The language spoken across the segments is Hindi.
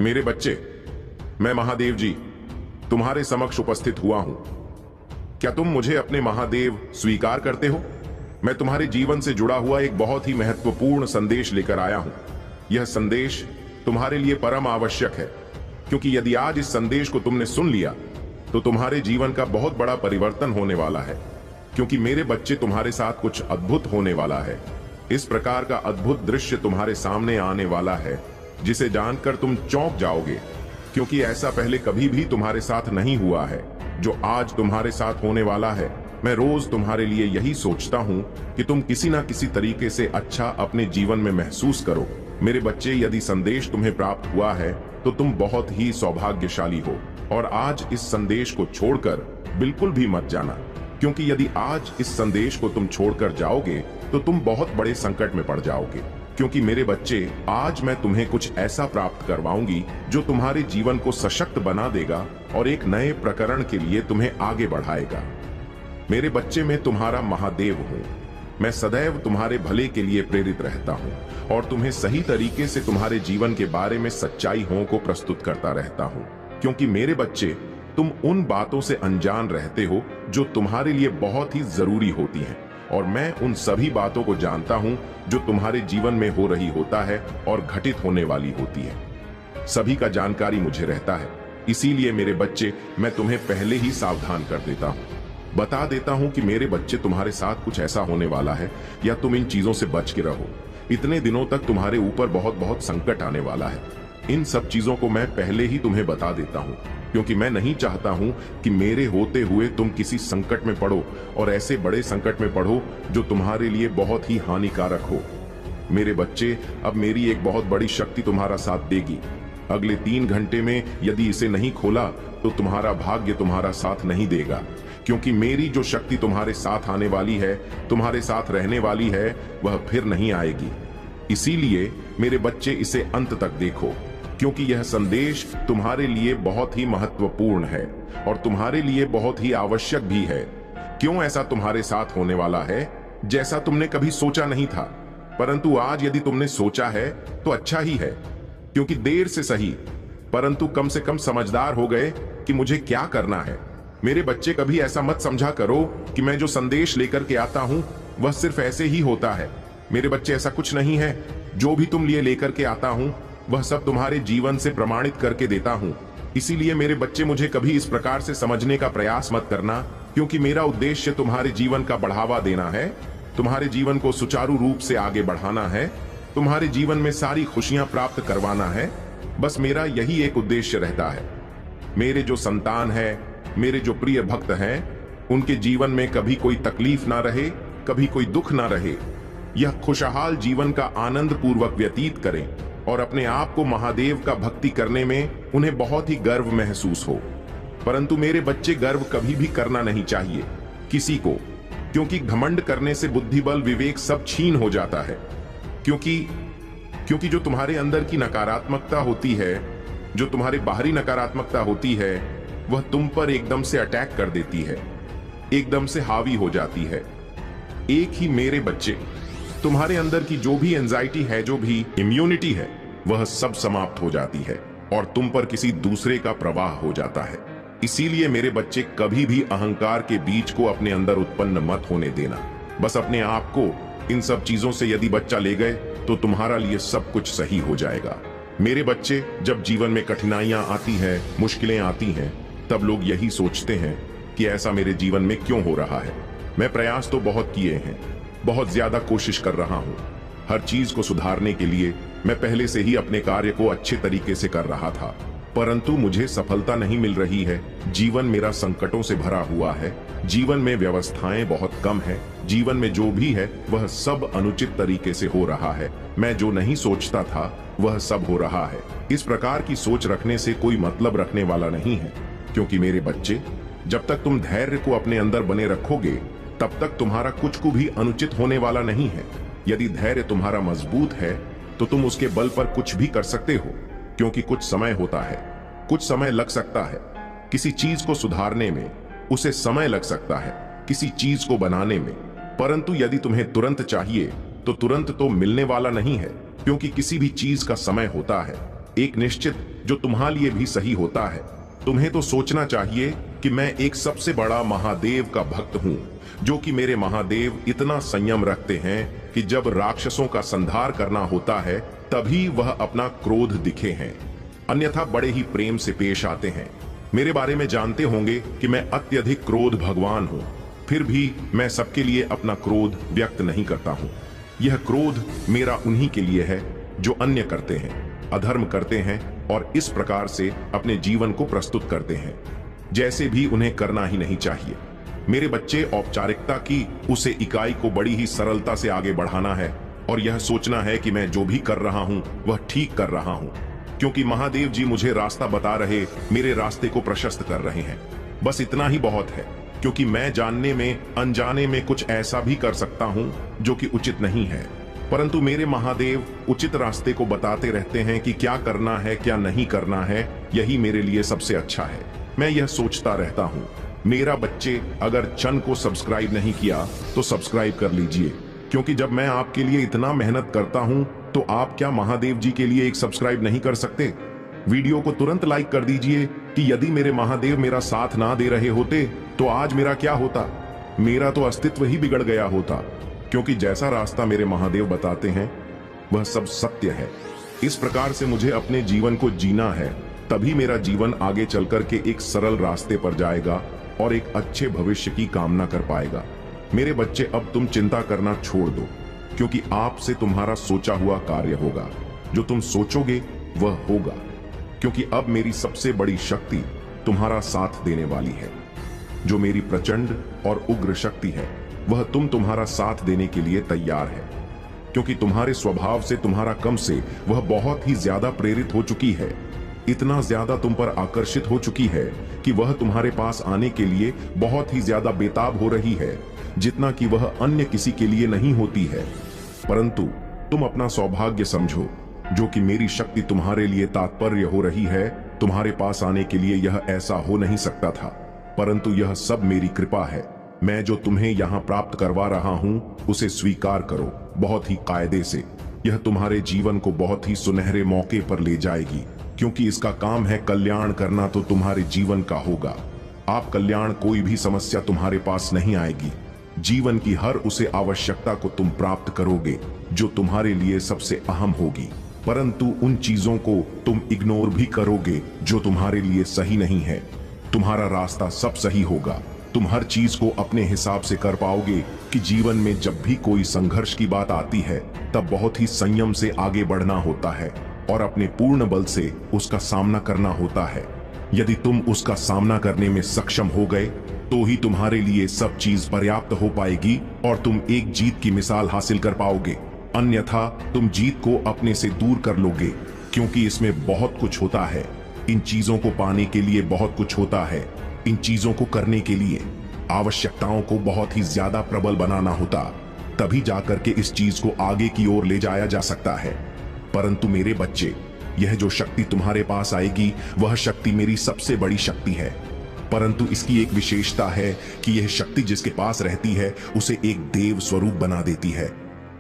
मेरे बच्चे, मैं महादेव जी तुम्हारे समक्ष उपस्थित हुआ हूं। क्या तुम मुझे अपने महादेव स्वीकार करते हो? मैं तुम्हारे जीवन से जुड़ा हुआ एक बहुत ही महत्वपूर्ण संदेश लेकर आया हूं। यह संदेश तुम्हारे लिए परम आवश्यक है, क्योंकि यदि आज इस संदेश को तुमने सुन लिया तो तुम्हारे जीवन का बहुत बड़ा परिवर्तन होने वाला है। क्योंकि मेरे बच्चे, तुम्हारे साथ कुछ अद्भुत होने वाला है। इस प्रकार का अद्भुत दृश्य तुम्हारे सामने आने वाला है जिसे जानकर तुम चौंक जाओगे, क्योंकि ऐसा पहले कभी भी तुम्हारे साथ नहीं हुआ है जो आज तुम्हारे साथ होने वाला है। मैं रोज तुम्हारे लिए यही सोचता हूं कि तुम किसी ना किसी तरीके से अच्छा अपने जीवन में महसूस करो। मेरे बच्चे, यदि संदेश तुम्हें प्राप्त हुआ है तो तुम बहुत ही सौभाग्यशाली हो। और आज इस संदेश को छोड़कर बिल्कुल भी मत जाना, क्योंकि यदि आज इस संदेश को तुम छोड़कर जाओगे तो तुम बहुत बड़े संकट में पड़ जाओगे। क्योंकि मेरे बच्चे, आज मैं तुम्हें कुछ ऐसा प्राप्त करवाऊंगी जो तुम्हारे जीवन को सशक्त बना देगा और एक नए प्रकरण के लिए तुम्हें आगे बढ़ाएगा। मेरे बच्चे, मैं तुम्हारा महादेव हूं। मैं सदैव तुम्हारे भले के लिए प्रेरित रहता हूं और तुम्हें सही तरीके से तुम्हारे जीवन के बारे में सच्चाइयों को प्रस्तुत करता रहता हूं। क्योंकि मेरे बच्चे, तुम उन बातों से अनजान रहते हो जो तुम्हारे लिए बहुत ही जरूरी होती हैं, और मैं उन सभी बातों को जानता हूं जो तुम्हारे जीवन में हो रही होता है और घटित होने वाली होती है। सभी का जानकारी मुझे रहता है। इसीलिए मेरे बच्चे, मैं तुम्हें पहले ही सावधान कर देता हूं, बता देता हूं कि मेरे बच्चे, तुम्हारे साथ कुछ ऐसा होने वाला है या तुम इन चीजों से बच के रहो। इतने दिनों तक तुम्हारे ऊपर बहुत बहुत संकट आने वाला है। इन सब चीजों को मैं पहले ही तुम्हें बता देता हूं, क्योंकि मैं नहीं चाहता हूं कि मेरे होते हुए तुम किसी संकट में पड़ो, और ऐसे बड़े संकट में पड़ो जो तुम्हारे लिए बहुत ही हानिकारक हो। मेरे बच्चे, अब मेरी एक बहुत बड़ी शक्ति तुम्हारा साथ देगी। अगले 3 घंटे में यदि इसे नहीं खोला तो तुम्हारा भाग्य तुम्हारा साथ नहीं देगा, क्योंकि मेरी जो शक्ति तुम्हारे साथ आने वाली है, तुम्हारे साथ रहने वाली है, वह फिर नहीं आएगी। इसीलिए मेरे बच्चे, इसे अंत तक देखो, क्योंकि यह संदेश तुम्हारे लिए बहुत ही महत्वपूर्ण है और तुम्हारे लिए बहुत ही आवश्यक भी है। क्यों ऐसा तुम्हारे साथ होने वाला है जैसा तुमने कभी सोचा नहीं था, परंतु आज यदि तुमने सोचा है तो अच्छा ही है, क्योंकि देर से सही परंतु कम से कम समझदार हो गए कि मुझे क्या करना है। मेरे बच्चे, कभी ऐसा मत समझा करो कि मैं जो संदेश लेकर के आता हूं वह सिर्फ ऐसे ही होता है। मेरे बच्चे, ऐसा कुछ नहीं है। जो भी तुम लिए लेकर के आता हूं वह सब तुम्हारे जीवन से प्रमाणित करके देता हूं। इसीलिए मेरे बच्चे, मुझे कभी इस प्रकार से समझने का प्रयास मत करना, क्योंकि मेरा उद्देश्य तुम्हारे जीवन का बढ़ावा देना है, तुम्हारे जीवन को सुचारू रूप से आगे बढ़ाना है, तुम्हारे जीवन में सारी खुशियां प्राप्त करवाना है। बस मेरा यही एक उद्देश्य रहता है। मेरे जो संतान है, मेरे जो प्रिय भक्त हैं, उनके जीवन में कभी कोई तकलीफ ना रहे, कभी कोई दुख ना रहे। यह खुशहाल जीवन का आनंद पूर्वक व्यतीत करें और अपने आप को महादेव का भक्ति करने में उन्हें बहुत ही गर्व महसूस हो। परंतु मेरे बच्चे, गर्व कभी भी करना नहीं चाहिए किसी को, क्योंकि घमंड करने से बुद्धि बल विवेक सब छीन हो जाता है। क्योंकि जो तुम्हारे अंदर की नकारात्मकता होती है, जो तुम्हारे बाहरी नकारात्मकता होती है, वह तुम पर एकदम से अटैक कर देती है, एकदम से हावी हो जाती है। एक ही मेरे बच्चे, तुम्हारे अंदर की जो भी एंजाइटी है, जो भी इम्यूनिटी है, वह सब समाप्त हो जाती है और तुम पर किसी दूसरे का प्रवाह हो जाता है। इसीलिए मेरे बच्चे, कभी भी अहंकार के बीज को अपने अंदर उत्पन्न मत होने देना। बस अपने आप को इन सब चीजों से यदि बच्चा ले गए तो तुम्हारा लिए सब कुछ सही हो जाएगा। मेरे बच्चे, जब जीवन में कठिनाइयां आती हैं, मुश्किलें आती हैं, तब लोग यही सोचते हैं कि ऐसा मेरे जीवन में क्यों हो रहा है। मैं प्रयास तो बहुत किए हैं, बहुत ज्यादा कोशिश कर रहा हूं। हर चीज को सुधारने के लिए मैं पहले से ही अपने कार्य को अच्छे तरीके से कर रहा था, परंतु मुझे सफलता नहीं मिल रही है। जीवन मेरा संकटों से भरा हुआ है, जीवन में व्यवस्थाएं बहुत कम है, जीवन में जो भी है वह सब अनुचित तरीके से हो रहा है। मैं जो नहीं सोचता था वह सब हो रहा है। इस प्रकार की सोच रखने से कोई मतलब रखने वाला नहीं है, क्योंकि मेरे बच्चे, जब तक तुम धैर्य को अपने अंदर बने रखोगे तब तक तुम्हारा कुछ को भी अनुचित होने वाला नहीं है। यदि धैर्य तुम्हारा मजबूत है तो तुम उसके बल पर कुछ भी कर सकते हो, क्योंकि कुछ समय होता है, कुछ समय लग सकता है किसी चीज को सुधारने में, उसे समय लग सकता है किसी चीज को बनाने में, परंतु यदि तुम्हें तुरंत चाहिए तो तुरंत तो मिलने वाला नहीं है, क्योंकि किसी भी चीज का समय होता है, एक निश्चित जो तुम्हारे लिए भी सही होता है। तुम्हें तो सोचना चाहिए कि मैं एक सबसे बड़ा महादेव का भक्त हूँ, जो कि मेरे महादेव इतना संयम रखते हैं कि जब राक्षसों का संहार करना होता है तभी वह अपना क्रोध दिखे हैं, अन्यथा बड़े ही प्रेम से पेश आते हैं। मेरे बारे में जानते होंगे कि मैं अत्यधिक क्रोध भगवान हूँ, फिर भी मैं सबके लिए अपना क्रोध व्यक्त नहीं करता हूँ। यह क्रोध मेरा उन्हीं के लिए है जो अन्य करते हैं, अधर्म करते हैं और इस प्रकार से अपने जीवन को प्रस्तुत करते हैं जैसे भी उन्हें करना ही नहीं चाहिए। मेरे बच्चे, औपचारिकता की उसे इकाई को बड़ी ही सरलता से आगे बढ़ाना है और यह सोचना है कि मैं जो भी कर रहा हूं वह ठीक कर रहा हूं, क्योंकि महादेव जी मुझे रास्ता बता रहे, मेरे रास्ते को प्रशस्त कर रहे हैं। बस इतना ही बहुत है, क्योंकि मैं जानने में अनजाने में कुछ ऐसा भी कर सकता हूं जो कि उचित नहीं है, परंतु मेरे महादेव उचित रास्ते को बताते रहते हैं कि क्या करना है क्या नहीं करना है, यही मेरे लिए सबसे अच्छा है। मैं यह सोचता रहता हूँ, मेरा बच्चे अगर चैनल को सब्सक्राइब नहीं किया तो सब्सक्राइब कर लीजिए, क्योंकि जब मैं आपके लिए इतना मेहनत करता हूँ तो आप क्या महादेव जी के लिए एक सब्सक्राइब नहीं कर सकते? वीडियो को तुरंत लाइक कर दीजिए कि यदि मेरे महादेव मेरा साथ ना दे रहे होते तो आज मेरा क्या होता? मेरा तो अस्तित्व ही बिगड़ गया होता, क्योंकि जैसा रास्ता मेरे महादेव बताते हैं वह सब सत्य है। इस प्रकार से मुझे अपने जीवन को जीना है, तभी मेरा जीवन आगे चलकर के एक सरल रास्ते पर जाएगा और एक अच्छे भविष्य की कामना कर पाएगा। मेरे बच्चे, अब तुम चिंता करना छोड़ दो, क्योंकि आपसे तुम्हारा सोचा हुआ कार्य होगा। जो तुम सोचोगे वह होगा, क्योंकि अब मेरी सबसे बड़ी शक्ति तुम्हारा साथ देने वाली है। जो मेरी प्रचंड और उग्र शक्ति है वह तुम्हारा साथ देने के लिए तैयार है, क्योंकि तुम्हारे स्वभाव से, तुम्हारा कम से वह बहुत ही ज्यादा प्रेरित हो चुकी है, इतना ज्यादा तुम पर आकर्षित हो चुकी है कि वह तुम्हारे पास आने के लिए बहुत ही ज्यादा बेताब हो रही है, जितना कि वह अन्य किसी के लिए नहीं होती है। परंतु तुम अपना सौभाग्य समझो, जो कि मेरी शक्ति तुम्हारे लिए तात्पर्य हो रही है। तुम्हारे पास आने के लिए यह ऐसा हो नहीं सकता था, परंतु यह सब मेरी कृपा है। मैं जो तुम्हें यहाँ प्राप्त करवा रहा हूँ उसे स्वीकार करो बहुत ही कायदे से। यह तुम्हारे जीवन को बहुत ही सुनहरे मौके पर ले जाएगी, क्योंकि इसका काम है कल्याण करना, तो तुम्हारे जीवन का होगा। आप कल्याण, कोई भी समस्या तुम्हारे पास नहीं आएगी। जीवन की हर उसे आवश्यकता को तुम प्राप्त करोगे जो तुम्हारे लिए सबसे अहम होगी, परंतु उन चीजों को तुम इग्नोर भी करोगे जो तुम्हारे लिए सही नहीं है। तुम्हारा रास्ता सब सही होगा। तुम हर चीज को अपने हिसाब से कर पाओगे कि जीवन में जब भी कोई संघर्ष की बात आती है तब बहुत ही संयम से आगे बढ़ना होता है और अपने पूर्ण बल से उसका सामना करना होता है। यदि तुम उसका सामना करने में सक्षम हो गए तो ही तुम्हारे लिए सब चीज पर्याप्त हो पाएगी और तुम एक जीत की मिसाल हासिल कर पाओगे, अन्यथा तुम जीत को अपने से दूर कर लोगे, क्योंकि इसमें बहुत कुछ होता है। इन चीजों को पाने के लिए बहुत कुछ होता है। इन चीजों को करने के लिए आवश्यकताओं को बहुत ही ज्यादा प्रबल बनाना होता, तभी जाकर के इस चीज को आगे की ओर ले जाया जा सकता है। परंतु मेरे बच्चे, यह जो शक्ति तुम्हारे पास आएगी वह शक्ति मेरी सबसे बड़ी शक्ति है, परंतु इसकी एक विशेषता है कि यह शक्ति जिसके पास रहती है उसे एक देव स्वरूप बना देती है।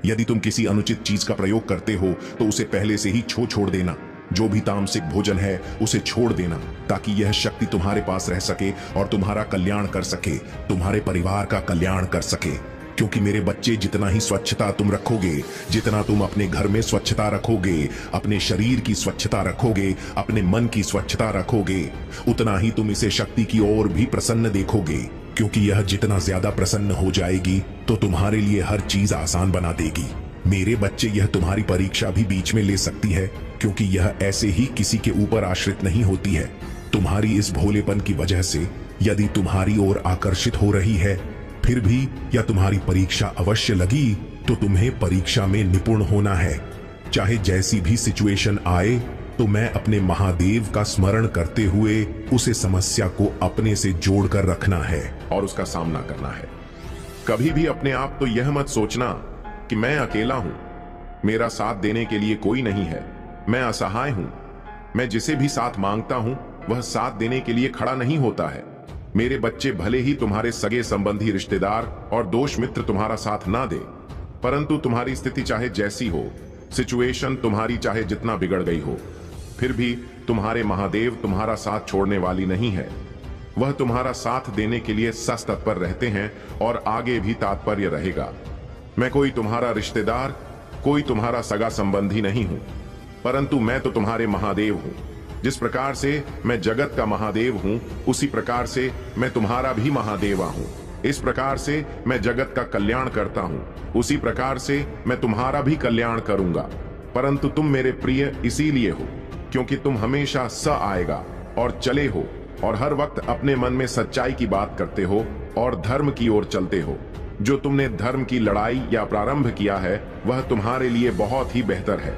यदि तुम किसी अनुचित चीज का प्रयोग करते हो तो उसे पहले से ही छोड़ देना। जो भी तामसिक भोजन है उसे छोड़ देना, ताकि यह शक्ति तुम्हारे पास रह सके और तुम्हारा कल्याण कर सके, तुम्हारे परिवार का कल्याण कर सके। क्योंकि मेरे बच्चे, जितना ही स्वच्छता तुम रखोगे, जितना तुम अपने घर में स्वच्छता रखोगे, अपने शरीर की स्वच्छता रखोगे, अपने मन की स्वच्छता रखोगे, उतना ही तुम इसे शक्ति की ओर भी प्रसन्न देखोगे, क्योंकि यह जितना ज्यादा प्रसन्न हो जाएगी तो तुम्हारे लिए हर चीज आसान बना देगी। मेरे बच्चे, यह तुम्हारी परीक्षा भी बीच में ले सकती है, क्योंकि यह ऐसे ही किसी के ऊपर आश्रित नहीं होती है। तुम्हारी इस भोलेपन की वजह से यदि तुम्हारी ओर आकर्षित हो रही है, फिर भी या तुम्हारी परीक्षा अवश्य लगी तो तुम्हें परीक्षा में निपुण होना है। चाहे जैसी भी सिचुएशन आए तो मैं अपने महादेव का स्मरण करते हुए उसे समस्या को अपने से जोड़कर रखना है और उसका सामना करना है। कभी भी अपने आप तो यह मत सोचना कि मैं अकेला हूं, मेरा साथ देने के लिए कोई नहीं है, मैं असहाय हूं। मैं जिसे भी साथ मांगता हूं वह साथ देने के लिए खड़ा नहीं होता है। मेरे बच्चे, भले ही तुम्हारे सगे संबंधी, रिश्तेदार और दोस्त मित्र तुम्हारा साथ ना दे, परंतु तुम्हारी स्थिति चाहे जैसी हो, सिचुएशन तुम्हारी चाहे जितना बिगड़ गई हो, फिर भी तुम्हारे महादेव तुम्हारा साथ छोड़ने वाली नहीं है। वह तुम्हारा साथ देने के लिए सस तत्पर रहते हैं और आगे भी तात्पर्य रहेगा। मैं कोई तुम्हारा रिश्तेदार, कोई तुम्हारा सगा संबंधी नहीं हूं, परंतु मैं तो तुम्हारे महादेव हूं। जिस प्रकार से मैं जगत का महादेव हूं, उसी प्रकार से मैं तुम्हारा भी महादेवा हूं। इस प्रकार से मैं जगत का कल्याण करता हूं, उसी प्रकार से मैं तुम्हारा भी कल्याण करूंगा। परंतु तुम मेरे प्रिय इसीलिए हो क्योंकि तुम हमेशा स आएगा और चले हो और हर वक्त अपने मन में सच्चाई की बात करते हो और धर्म की ओर चलते हो। जो तुमने धर्म की लड़ाई या प्रारंभ किया है वह तुम्हारे लिए बहुत ही बेहतर है।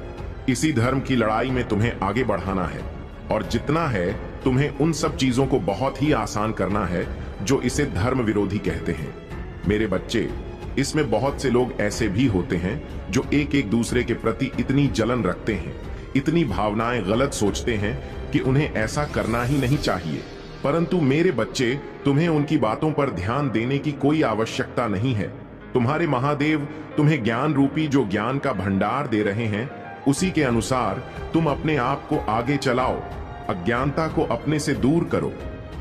इसी धर्म की लड़ाई में तुम्हें आगे बढ़ाना है और जितना है तुम्हें उन सब चीजों को बहुत ही आसान करना है जो इसे धर्म विरोधी कहते हैं। मेरे बच्चे, इसमें बहुत से लोग ऐसे भी होते हैं जो एक एक दूसरे के प्रति इतनी जलन रखते हैं, इतनी भावनाएं गलत सोचते हैं कि उन्हें ऐसा करना ही नहीं चाहिए। परंतु मेरे बच्चे, तुम्हें उनकी बातों पर ध्यान देने की कोई आवश्यकता नहीं है। तुम्हारे महादेव तुम्हें ज्ञान रूपी जो ज्ञान का भंडार दे रहे हैं, उसी के अनुसार तुम अपने आप को आगे चलाओ। अज्ञानता को अपने से दूर करो,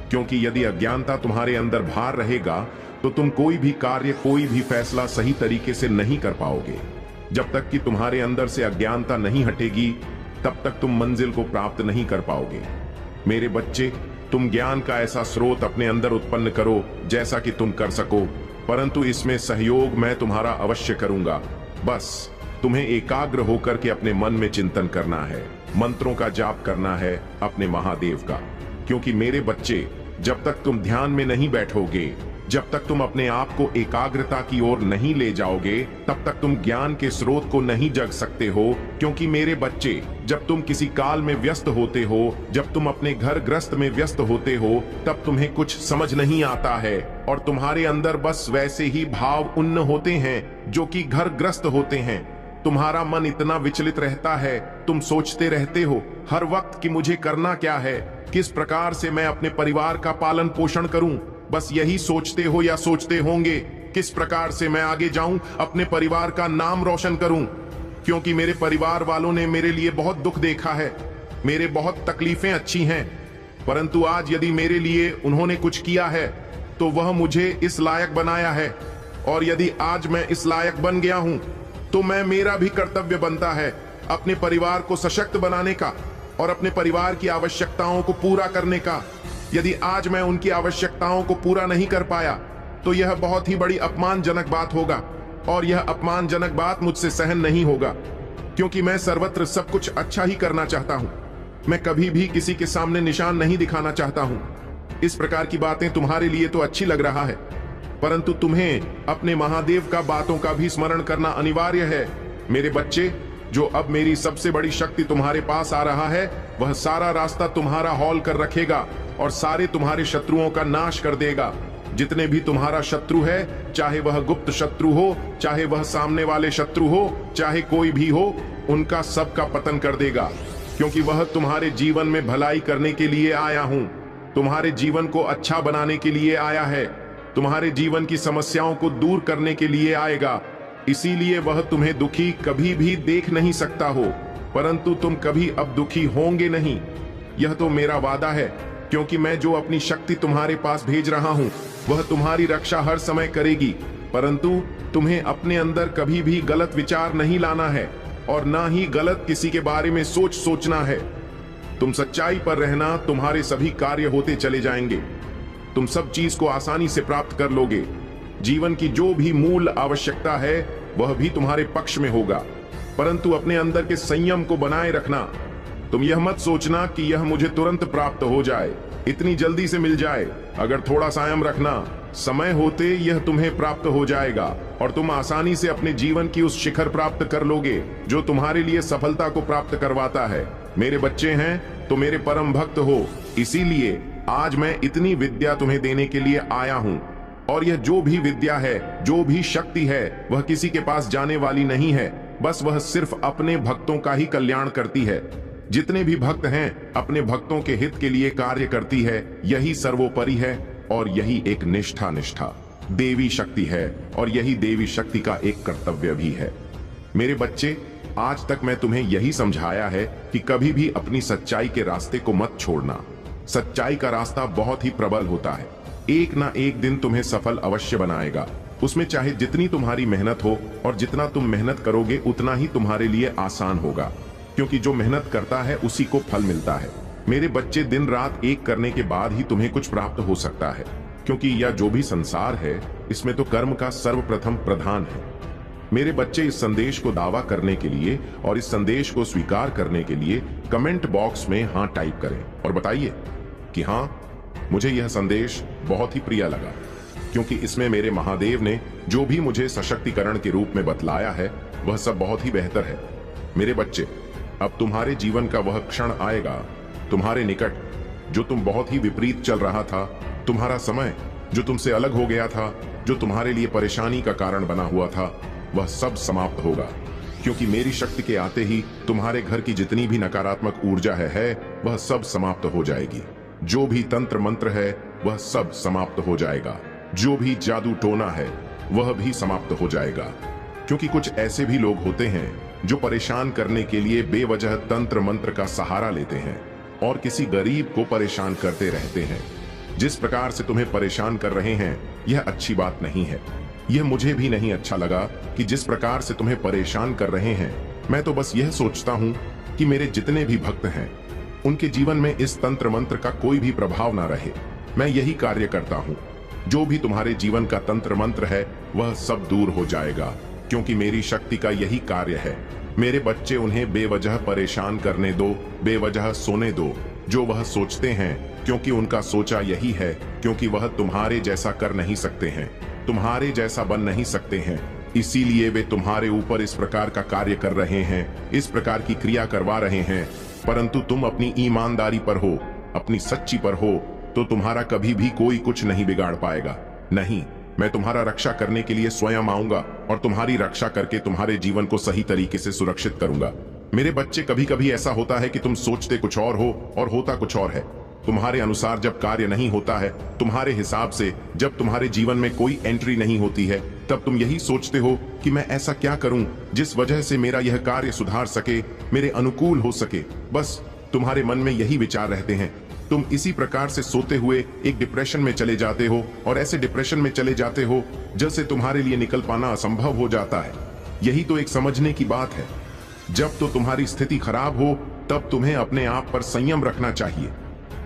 क्योंकि यदि अज्ञानता तुम्हारे अंदर भार रहेगा तो तुम कोई भी कार्य, कोई भी फैसला सही तरीके से नहीं कर पाओगे। जब तक कि तुम्हारे अंदर से अज्ञानता नहीं हटेगी, तब तक तुम मंजिल को प्राप्त नहीं कर पाओगे। मेरे बच्चे, तुम ज्ञान का ऐसा स्रोत अपने अंदर उत्पन्न करो जैसा कि तुम कर सको, परंतु इसमें सहयोग मैं तुम्हारा अवश्य करूंगा। बस तुम्हें एकाग्र होकर के अपने मन में चिंतन करना है, मंत्रों का जाप करना है अपने महादेव का। क्योंकि मेरे बच्चे, जब तक तुम ध्यान में नहीं बैठोगे, जब तक तुम अपने आप को एकाग्रता की ओर नहीं ले जाओगे, तब तक तुम ज्ञान के स्रोत को नहीं जग सकते हो। क्योंकि मेरे बच्चे, जब तुम किसी काल में व्यस्त होते हो, जब तुम अपने घर ग्रस्त में व्यस्त होते हो, तब तुम्हें कुछ समझ नहीं आता है और तुम्हारे अंदर बस वैसे ही भाव उन्न होते हैं जो कि घर ग्रस्त होते हैं। तुम्हारा मन इतना विचलित रहता है, तुम सोचते रहते हो हर वक्त कि मुझे करना क्या है, किस प्रकार से मैं अपने परिवार का पालन पोषण करूं। बस यही सोचते हो या सोचते होंगे, किस प्रकार से मैं आगे जाऊं, अपने परिवार का नाम रोशन करूं। क्योंकि मेरे परिवार वालों ने मेरे लिए बहुत दुख देखा है, मेरे बहुत तकलीफें अच्छी हैं, परंतु आज यदि मेरे लिए उन्होंने कुछ किया है तो वह मुझे इस लायक बनाया है। और यदि आज मैं इस लायक बन गया हूं तो मेरा भी कर्तव्य बनता है अपने परिवार को सशक्त बनाने का और अपने परिवार की आवश्यकताओं को पूरा करने का। यदि आज मैं उनकी आवश्यकताओं को पूरा नहीं कर पाया तो यह बहुत ही बड़ी अपमानजनक बात होगा और यह अपमानजनक बात मुझसे सहन नहीं होगा, क्योंकि मैं सर्वत्र सब कुछ अच्छा ही करना चाहता हूं। मैं कभी भी किसी के सामने निशान नहीं दिखाना चाहता हूं। इस प्रकार की बातें तुम्हारे लिए तो अच्छी लग रहा है, परंतु तुम्हें अपने महादेव का बातों का भी स्मरण करना अनिवार्य है। मेरे बच्चे, जो अब मेरी सबसे बड़ी शक्ति तुम्हारे पास आ रहा है, वह सारा रास्ता तुम्हारा हॉल कर रखेगा और सारे तुम्हारे शत्रुओं का नाश कर देगा। जितने भी तुम्हारा शत्रु है, चाहे वह गुप्त शत्रु हो, चाहे वह सामने वाले शत्रु हो, चाहे कोई भी हो, उनका सबका पतन कर देगा। क्योंकि वह तुम्हारे जीवन में भलाई करने के लिए आया हूं, तुम्हारे जीवन को अच्छा बनाने के लिए आया है, तुम्हारे जीवन की समस्याओं को दूर करने के लिए आएगा। इसीलिए वह तुम्हें दुखी कभी भी देख नहीं सकता हो, परंतु तुम कभी अब दुखी होंगे नहीं। यह तो मेरा वादा है, क्योंकि मैं जो अपनी शक्ति तुम्हारे पास भेज रहा हूं वह तुम्हारी रक्षा हर समय करेगी। परंतु तुम्हें अपने अंदर कभी भी गलत विचार नहीं लाना है और ना ही गलत किसी के बारे में सोचना है। तुम सच्चाई पर रहना, तुम्हारे सभी कार्य होते चले जाएंगे। तुम सब चीज को आसानी से प्राप्त कर लोगे। जीवन की जो भी मूल आवश्यकता है वह भी तुम्हारे पक्ष में होगा, परंतु अपने अंदर के संयम को बनाए रखना। तुम यह मत सोचना कि यह मुझे तुरंत प्राप्त हो जाए, इतनी जल्दी से मिल जाए। अगर थोड़ा संयम रखना, समय होते यह तुम्हें प्राप्त हो जाएगा और तुम आसानी से अपने जीवन की उस शिखर प्राप्त कर लोगे जो तुम्हारे लिए सफलता को प्राप्त करवाता है। मेरे बच्चे हैं तो मेरे परम भक्त हो, इसीलिए आज मैं इतनी विद्या तुम्हें देने के लिए आया हूं। और यह जो भी विद्या है, जो भी शक्ति है, वह किसी के पास जाने वाली नहीं है, बस वह सिर्फ अपने भक्तों का ही कल्याण करती है। जितने भी भक्त हैं अपने भक्तों के हित के लिए कार्य करती है, यही सर्वोपरि है और यही एक निष्ठा देवी शक्ति है और यही देवी शक्ति का एक कर्तव्य भी है। मेरे बच्चे, आज तक मैं तुम्हें यही समझाया है कि कभी भी अपनी सच्चाई के रास्ते को मत छोड़ना। सच्चाई का रास्ता बहुत ही प्रबल होता है, एक ना एक दिन तुम्हें सफल अवश्य बनाएगा। उसमें चाहे जितनी तुम्हारी मेहनत हो और जितना तुम मेहनत करोगे उतना ही तुम्हारे लिए आसान होगा, क्योंकि जो मेहनत करता है उसी को फल मिलता है। मेरे बच्चे, दिन रात एक करने के बाद ही तुम्हें कुछ प्राप्त हो सकता है, क्योंकि यह जो भी संसार है इसमें तो कर्म का सर्वप्रथम प्रधान है। मेरे बच्चे, इस संदेश को दावा करने के लिए और इस संदेश को स्वीकार करने के लिए कमेंट बॉक्स में हाँ टाइप करें और बताइए कि हाँ, मुझे यह संदेश बहुत ही प्रिय लगा, क्योंकि इसमें मेरे महादेव ने जो भी मुझे सशक्तिकरण के रूप में बतलाया है वह सब बहुत ही बेहतर है। मेरे बच्चे, अब तुम्हारे जीवन का वह क्षण आएगा, तुम्हारे निकट, जो तुम बहुत ही विपरीत चल रहा था, तुम्हारा समय जो तुमसे अलग हो गया था, जो तुम्हारे लिए परेशानी का कारण बना हुआ था, वह सब समाप्त होगा, क्योंकि मेरी शक्ति के आते ही तुम्हारे घर की जितनी भी नकारात्मक ऊर्जा है वह सब समाप्त हो जाएगी। जो भी तंत्र मंत्र है वह सब समाप्त हो जाएगा, जो भी जादू टोना है वह भी समाप्त हो जाएगा। क्योंकि कुछ ऐसे भी लोग होते हैं जो परेशान करने के लिए बेवजह तंत्र मंत्र का सहारा लेते हैं और किसी गरीब को परेशान करते रहते हैं। जिस प्रकार से तुम्हें परेशान कर रहे हैं यह अच्छी बात नहीं है। यह मुझे भी नहीं अच्छा लगा कि जिस प्रकार से तुम्हें परेशान कर रहे हैं। मैं तो बस यह सोचता हूं कि मेरे जितने भी भक्त हैं उनके जीवन में इस तंत्र मंत्र का कोई भी प्रभाव ना रहे। मैं यही कार्य करता हूं। जो भी तुम्हारे जीवन का तंत्र मंत्र है वह सब दूर हो जाएगा, क्योंकि मेरी शक्ति का यही कार्य है। मेरे बच्चे, उन्हें बेवजह परेशान करने दो, बेवजह सोने दो जो वह सोचते हैं, क्योंकि उनका सोचा यही है, क्योंकि वह तुम्हारे जैसा कर नहीं सकते हैं, तुम्हारे जैसा बन नहीं सकते हैं। इसीलिए वे तुम्हारे ऊपर इस प्रकार का कार्य कर रहे हैं, इस प्रकार की क्रिया करवा रहे हैं। परंतु तुम अपनी ईमानदारी पर हो, अपनी सच्ची पर हो, तो तुम्हारा कभी भी कोई कुछ नहीं बिगाड़ पाएगा। नहीं, मैं तुम्हारा रक्षा करने के लिए स्वयं आऊंगा और तुम्हारी रक्षा करके तुम्हारे जीवन को सही तरीके से सुरक्षित करूंगा। मेरे बच्चे, कभी कभी ऐसा होता है कि तुम सोचते कुछ और हो और होता कुछ और है। तुम्हारे अनुसार जब कार्य नहीं होता है, तुम्हारे हिसाब से जब तुम्हारे जीवन में कोई एंट्री नहीं होती है, तब तुम यही सोचते हो कि मैं ऐसा क्या करूं जिस वजह से मेरा यह कार्य सुधार सके, मेरे अनुकूल हो सके। बस तुम्हारे मन में यही विचार रहते हैं। तुम इसी प्रकार से सोते हुए एक डिप्रेशन में चले जाते हो और ऐसे डिप्रेशन में चले जाते हो जैसे तुम्हारे लिए निकल पाना असंभव हो जाता है। यही तो एक समझने की बात है। जब तो तुम्हारी स्थिति खराब हो तब तुम्हें अपने आप पर संयम रखना चाहिए।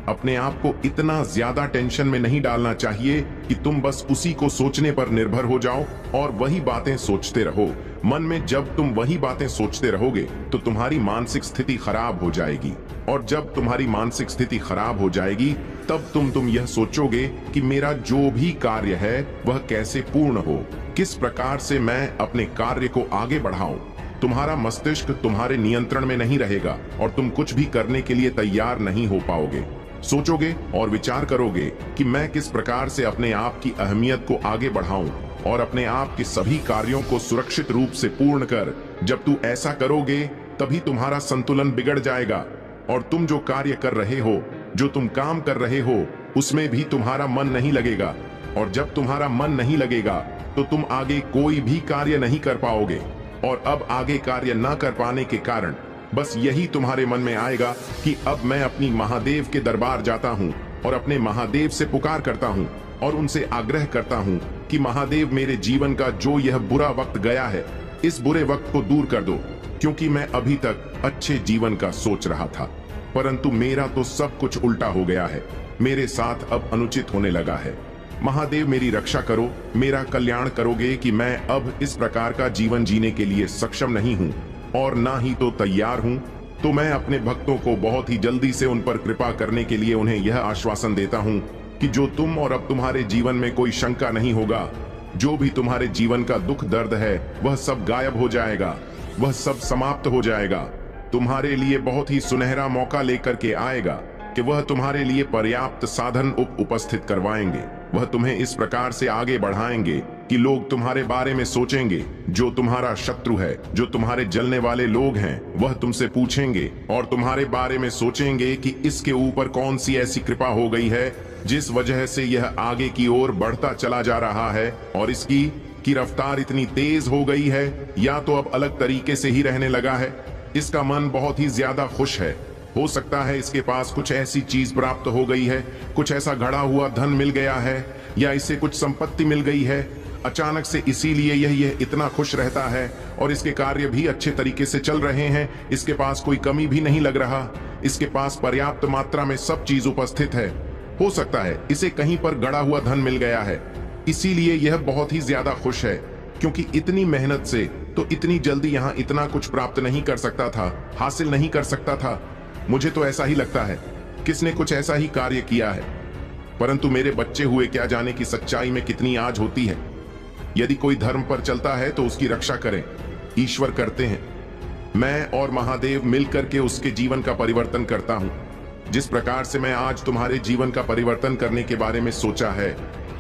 अपने आप को इतना ज्यादा टेंशन में नहीं डालना चाहिए कि तुम बस उसी को सोचने पर निर्भर हो जाओ और वही बातें सोचते रहो। मन में जब तुम वही बातें सोचते रहोगे तो तुम्हारी मानसिक स्थिति खराब हो जाएगी, और जब तुम्हारी मानसिक स्थिति खराब हो जाएगी तब तुम यह सोचोगे कि मेरा जो भी कार्य है वह कैसे पूर्ण हो, किस प्रकार से मैं अपने कार्य को आगे बढ़ाऊं। तुम्हारा मस्तिष्क तुम्हारे नियंत्रण में नहीं रहेगा और तुम कुछ भी करने के लिए तैयार नहीं हो पाओगे। सोचोगे और विचार करोगे कि मैं किस प्रकार से अपने आप की अहमियत को आगे बढ़ाऊं और अपने आप के सभी कार्यों को सुरक्षित रूप से पूर्ण कर। जब तू ऐसा करोगे तभी तुम्हारा संतुलन बिगड़ जाएगा और तुम जो कार्य कर रहे हो, जो तुम काम कर रहे हो, उसमें भी तुम्हारा मन नहीं लगेगा। और जब तुम्हारा मन नहीं लगेगा तो तुम आगे कोई भी कार्य नहीं कर पाओगे। और अब आगे कार्य न कर पाने के कारण बस यही तुम्हारे मन में आएगा कि अब मैं अपनी महादेव के दरबार जाता हूँ और अपने महादेव से पुकार करता हूँ और उनसे आग्रह करता हूँ कि महादेव, मेरे जीवन का जो यह बुरा वक्त गया है, इस बुरे वक्त को दूर कर दो, क्योंकि मैं अभी तक अच्छे जीवन का सोच रहा था, परंतु मेरा तो सब कुछ उल्टा हो गया है। मेरे साथ अब अनुचित होने लगा है। महादेव, मेरी रक्षा करो, मेरा कल्याण करोगे कि मैं अब इस प्रकार का जीवन जीने के लिए सक्षम नहीं हूँ और ना ही तो तैयार हूँ। तो मैं अपने भक्तों को बहुत ही जल्दी से उन पर कृपा करने के लिए उन्हें यह आश्वासन देता हूँ कि जो तुम और अब तुम्हारे जीवन में कोई शंका नहीं होगा। जो भी तुम्हारे जीवन का दुख दर्द है वह सब गायब हो जाएगा, वह सब समाप्त हो जाएगा। तुम्हारे लिए बहुत ही सुनहरा मौका लेकर के आएगा कि वह तुम्हारे लिए पर्याप्त साधन उपस्थित करवाएंगे। वह तुम्हें इस प्रकार से आगे बढ़ाएंगे कि लोग तुम्हारे बारे में सोचेंगे। जो तुम्हारा शत्रु है, जो तुम्हारे जलने वाले लोग हैं, वह तुमसे पूछेंगे और तुम्हारे बारे में सोचेंगे कि इसके ऊपर कौन सी ऐसी कृपा हो गई है जिस वजह से यह आगे की ओर बढ़ता चला जा रहा है, और इसकी की रफ्तार इतनी तेज हो गई है या तो अब अलग तरीके से ही रहने लगा है। इसका मन बहुत ही ज्यादा खुश है। हो सकता है इसके पास कुछ ऐसी चीज प्राप्त हो गई है, कुछ ऐसा घड़ा हुआ धन मिल गया है, या इसे कुछ संपत्ति मिल गई है अचानक से, इसीलिए यह इतना खुश रहता है। और इसके कार्य भी अच्छे तरीके से चल रहे हैं, इसके पास कोई कमी भी नहीं लग रहा, इसके पास पर्याप्त मात्रा में सब चीज उपस्थित है। हो सकता है इसे कहीं पर गड़ा हुआ धन मिल गया है, इसीलिए यह बहुत ही ज्यादा खुश है, क्योंकि इतनी मेहनत से तो इतनी जल्दी यहाँ इतना कुछ प्राप्त नहीं कर सकता था, हासिल नहीं कर सकता था। मुझे तो ऐसा ही लगता है किसने कुछ ऐसा ही कार्य किया है। परंतु मेरे बच्चे हुए क्या जाने की सच्चाई में कितनी आज होती है। यदि कोई धर्म पर चलता है तो उसकी रक्षा करें, ईश्वर करते हैं। मैं और महादेव मिलकर के उसके जीवन का परिवर्तन करता हूं। जिस प्रकार से मैं आज तुम्हारे जीवन का परिवर्तन करने के बारे में सोचा है,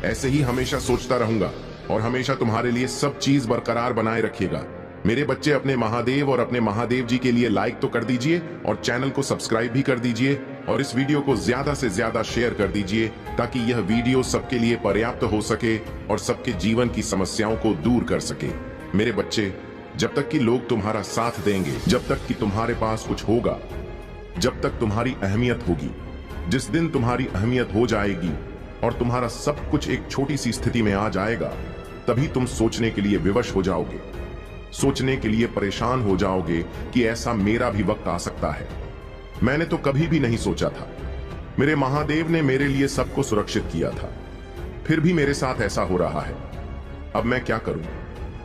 ऐसे ही हमेशा सोचता रहूंगा और हमेशा तुम्हारे लिए सब चीज बरकरार बनाए रखिएगा। मेरे बच्चे अपने महादेव और अपने महादेव जी के लिए लाइक तो कर दीजिए और चैनल को सब्सक्राइब भी कर दीजिए और इस वीडियो को ज्यादा से ज्यादा शेयर कर दीजिए ताकि यह वीडियो सबके लिए पर्याप्त हो सके और सबके जीवन की समस्याओं को दूर कर सके। मेरे बच्चे, जब तक कि लोग तुम्हारा साथ देंगे, जब तक कि तुम्हारे पास कुछ होगा, जब तक तुम्हारी अहमियत होगी, जिस दिन तुम्हारी अहमियत हो जाएगी और तुम्हारा सब कुछ एक छोटी सी स्थिति में आ जाएगा, तभी तुम सोचने के लिए विवश हो जाओगे, सोचने के लिए परेशान हो जाओगे कि ऐसा मेरा भी वक्त आ सकता है। मैंने तो कभी भी नहीं सोचा था। मेरे महादेव ने मेरे लिए सबको सुरक्षित किया था, फिर भी मेरे साथ ऐसा हो रहा है। अब मैं क्या करूं?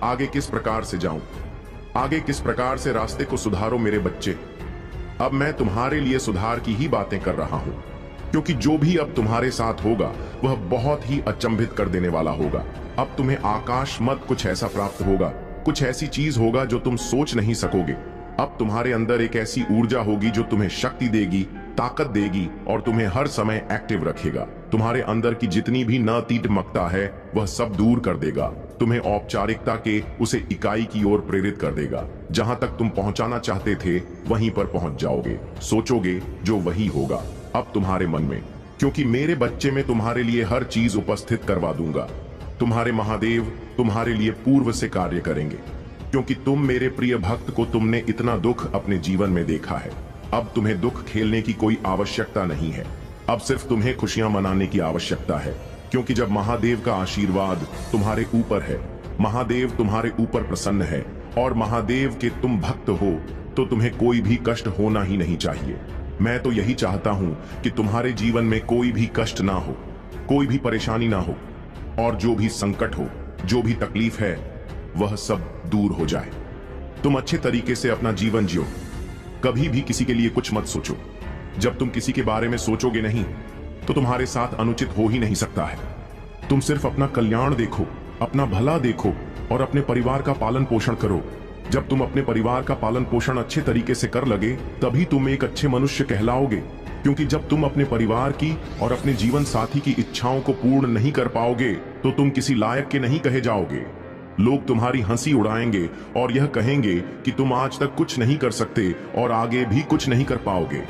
आगे किस प्रकार से जाऊं? आगे किस प्रकार से रास्ते को सुधारो मेरे बच्चे। अब मैं तुम्हारे लिए सुधार की ही बातें कर रहा हूं, क्योंकि जो भी अब तुम्हारे साथ होगा वह बहुत ही अचंभित कर देने वाला होगा। अब तुम्हें आकाश मत कुछ ऐसा प्राप्त होगा, कुछ ऐसी चीज होगा जो तुम सोच नहीं सकोगे। अब तुम्हारे अंदर एक ऐसी ऊर्जा होगी जो तुम्हें शक्ति देगी, ताकत देगी और तुम्हें हर समय एक्टिव रखेगा। तुम्हारे अंदर की जितनी भी नातीटमकता है वह सब दूर कर देगा, तुम्हें औपचारिकता के उसे इकाई की ओर प्रेरित कर देगा। जहां तक तुम पहुंचाना चाहते थे वहीं पर पहुंच जाओगे, सोचोगे जो वही होगा अब तुम्हारे मन में, क्योंकि मेरे बच्चे में तुम्हारे लिए हर चीज उपस्थित करवा दूंगा। तुम्हारे महादेव तुम्हारे लिए पूर्व से कार्य करेंगे, क्योंकि तुम मेरे प्रिय भक्त को तुमने इतना दुख अपने जीवन में देखा है। अब तुम्हें दुख खेलने की कोई आवश्यकता नहीं है, अब सिर्फ तुम्हें खुशियां मनाने की आवश्यकता है, क्योंकि जब महादेव का आशीर्वाद तुम्हारे ऊपर है, महादेव तुम्हारे ऊपर प्रसन्न है और महादेव के तुम भक्त हो, तो तुम्हें कोई भी कष्ट होना ही नहीं चाहिए। मैं तो यही चाहता हूं कि तुम्हारे जीवन में कोई भी कष्ट ना हो, कोई भी परेशानी ना हो, और जो भी संकट हो, जो भी तकलीफ है, वह सब दूर हो जाए। तुम अच्छे तरीके से अपना जीवन जियो, कभी भी किसी के लिए कुछ मत सोचो। जब तुम किसी के बारे में सोचोगे नहीं तो तुम्हारे साथ अनुचित हो ही नहीं सकता है। तुम सिर्फ अपना कल्याण देखो, अपना भला देखो और अपने परिवार का पालन पोषण करो। जब तुम अपने परिवार का पालन पोषण अच्छे तरीके से कर लगे, तभी तुम एक अच्छे मनुष्य कहलाओगे, क्योंकि जब तुम अपने परिवार की और अपने जीवन साथी की इच्छाओं को पूर्ण नहीं कर पाओगे तो तुम किसी लायक के नहीं कहे जाओगे। लोग तुम्हारी हंसी उड़ाएंगे और यह कहेंगे कि तुम आज तक कुछ नहीं कर सकते और आगे भी कुछ नहीं कर पाओगे।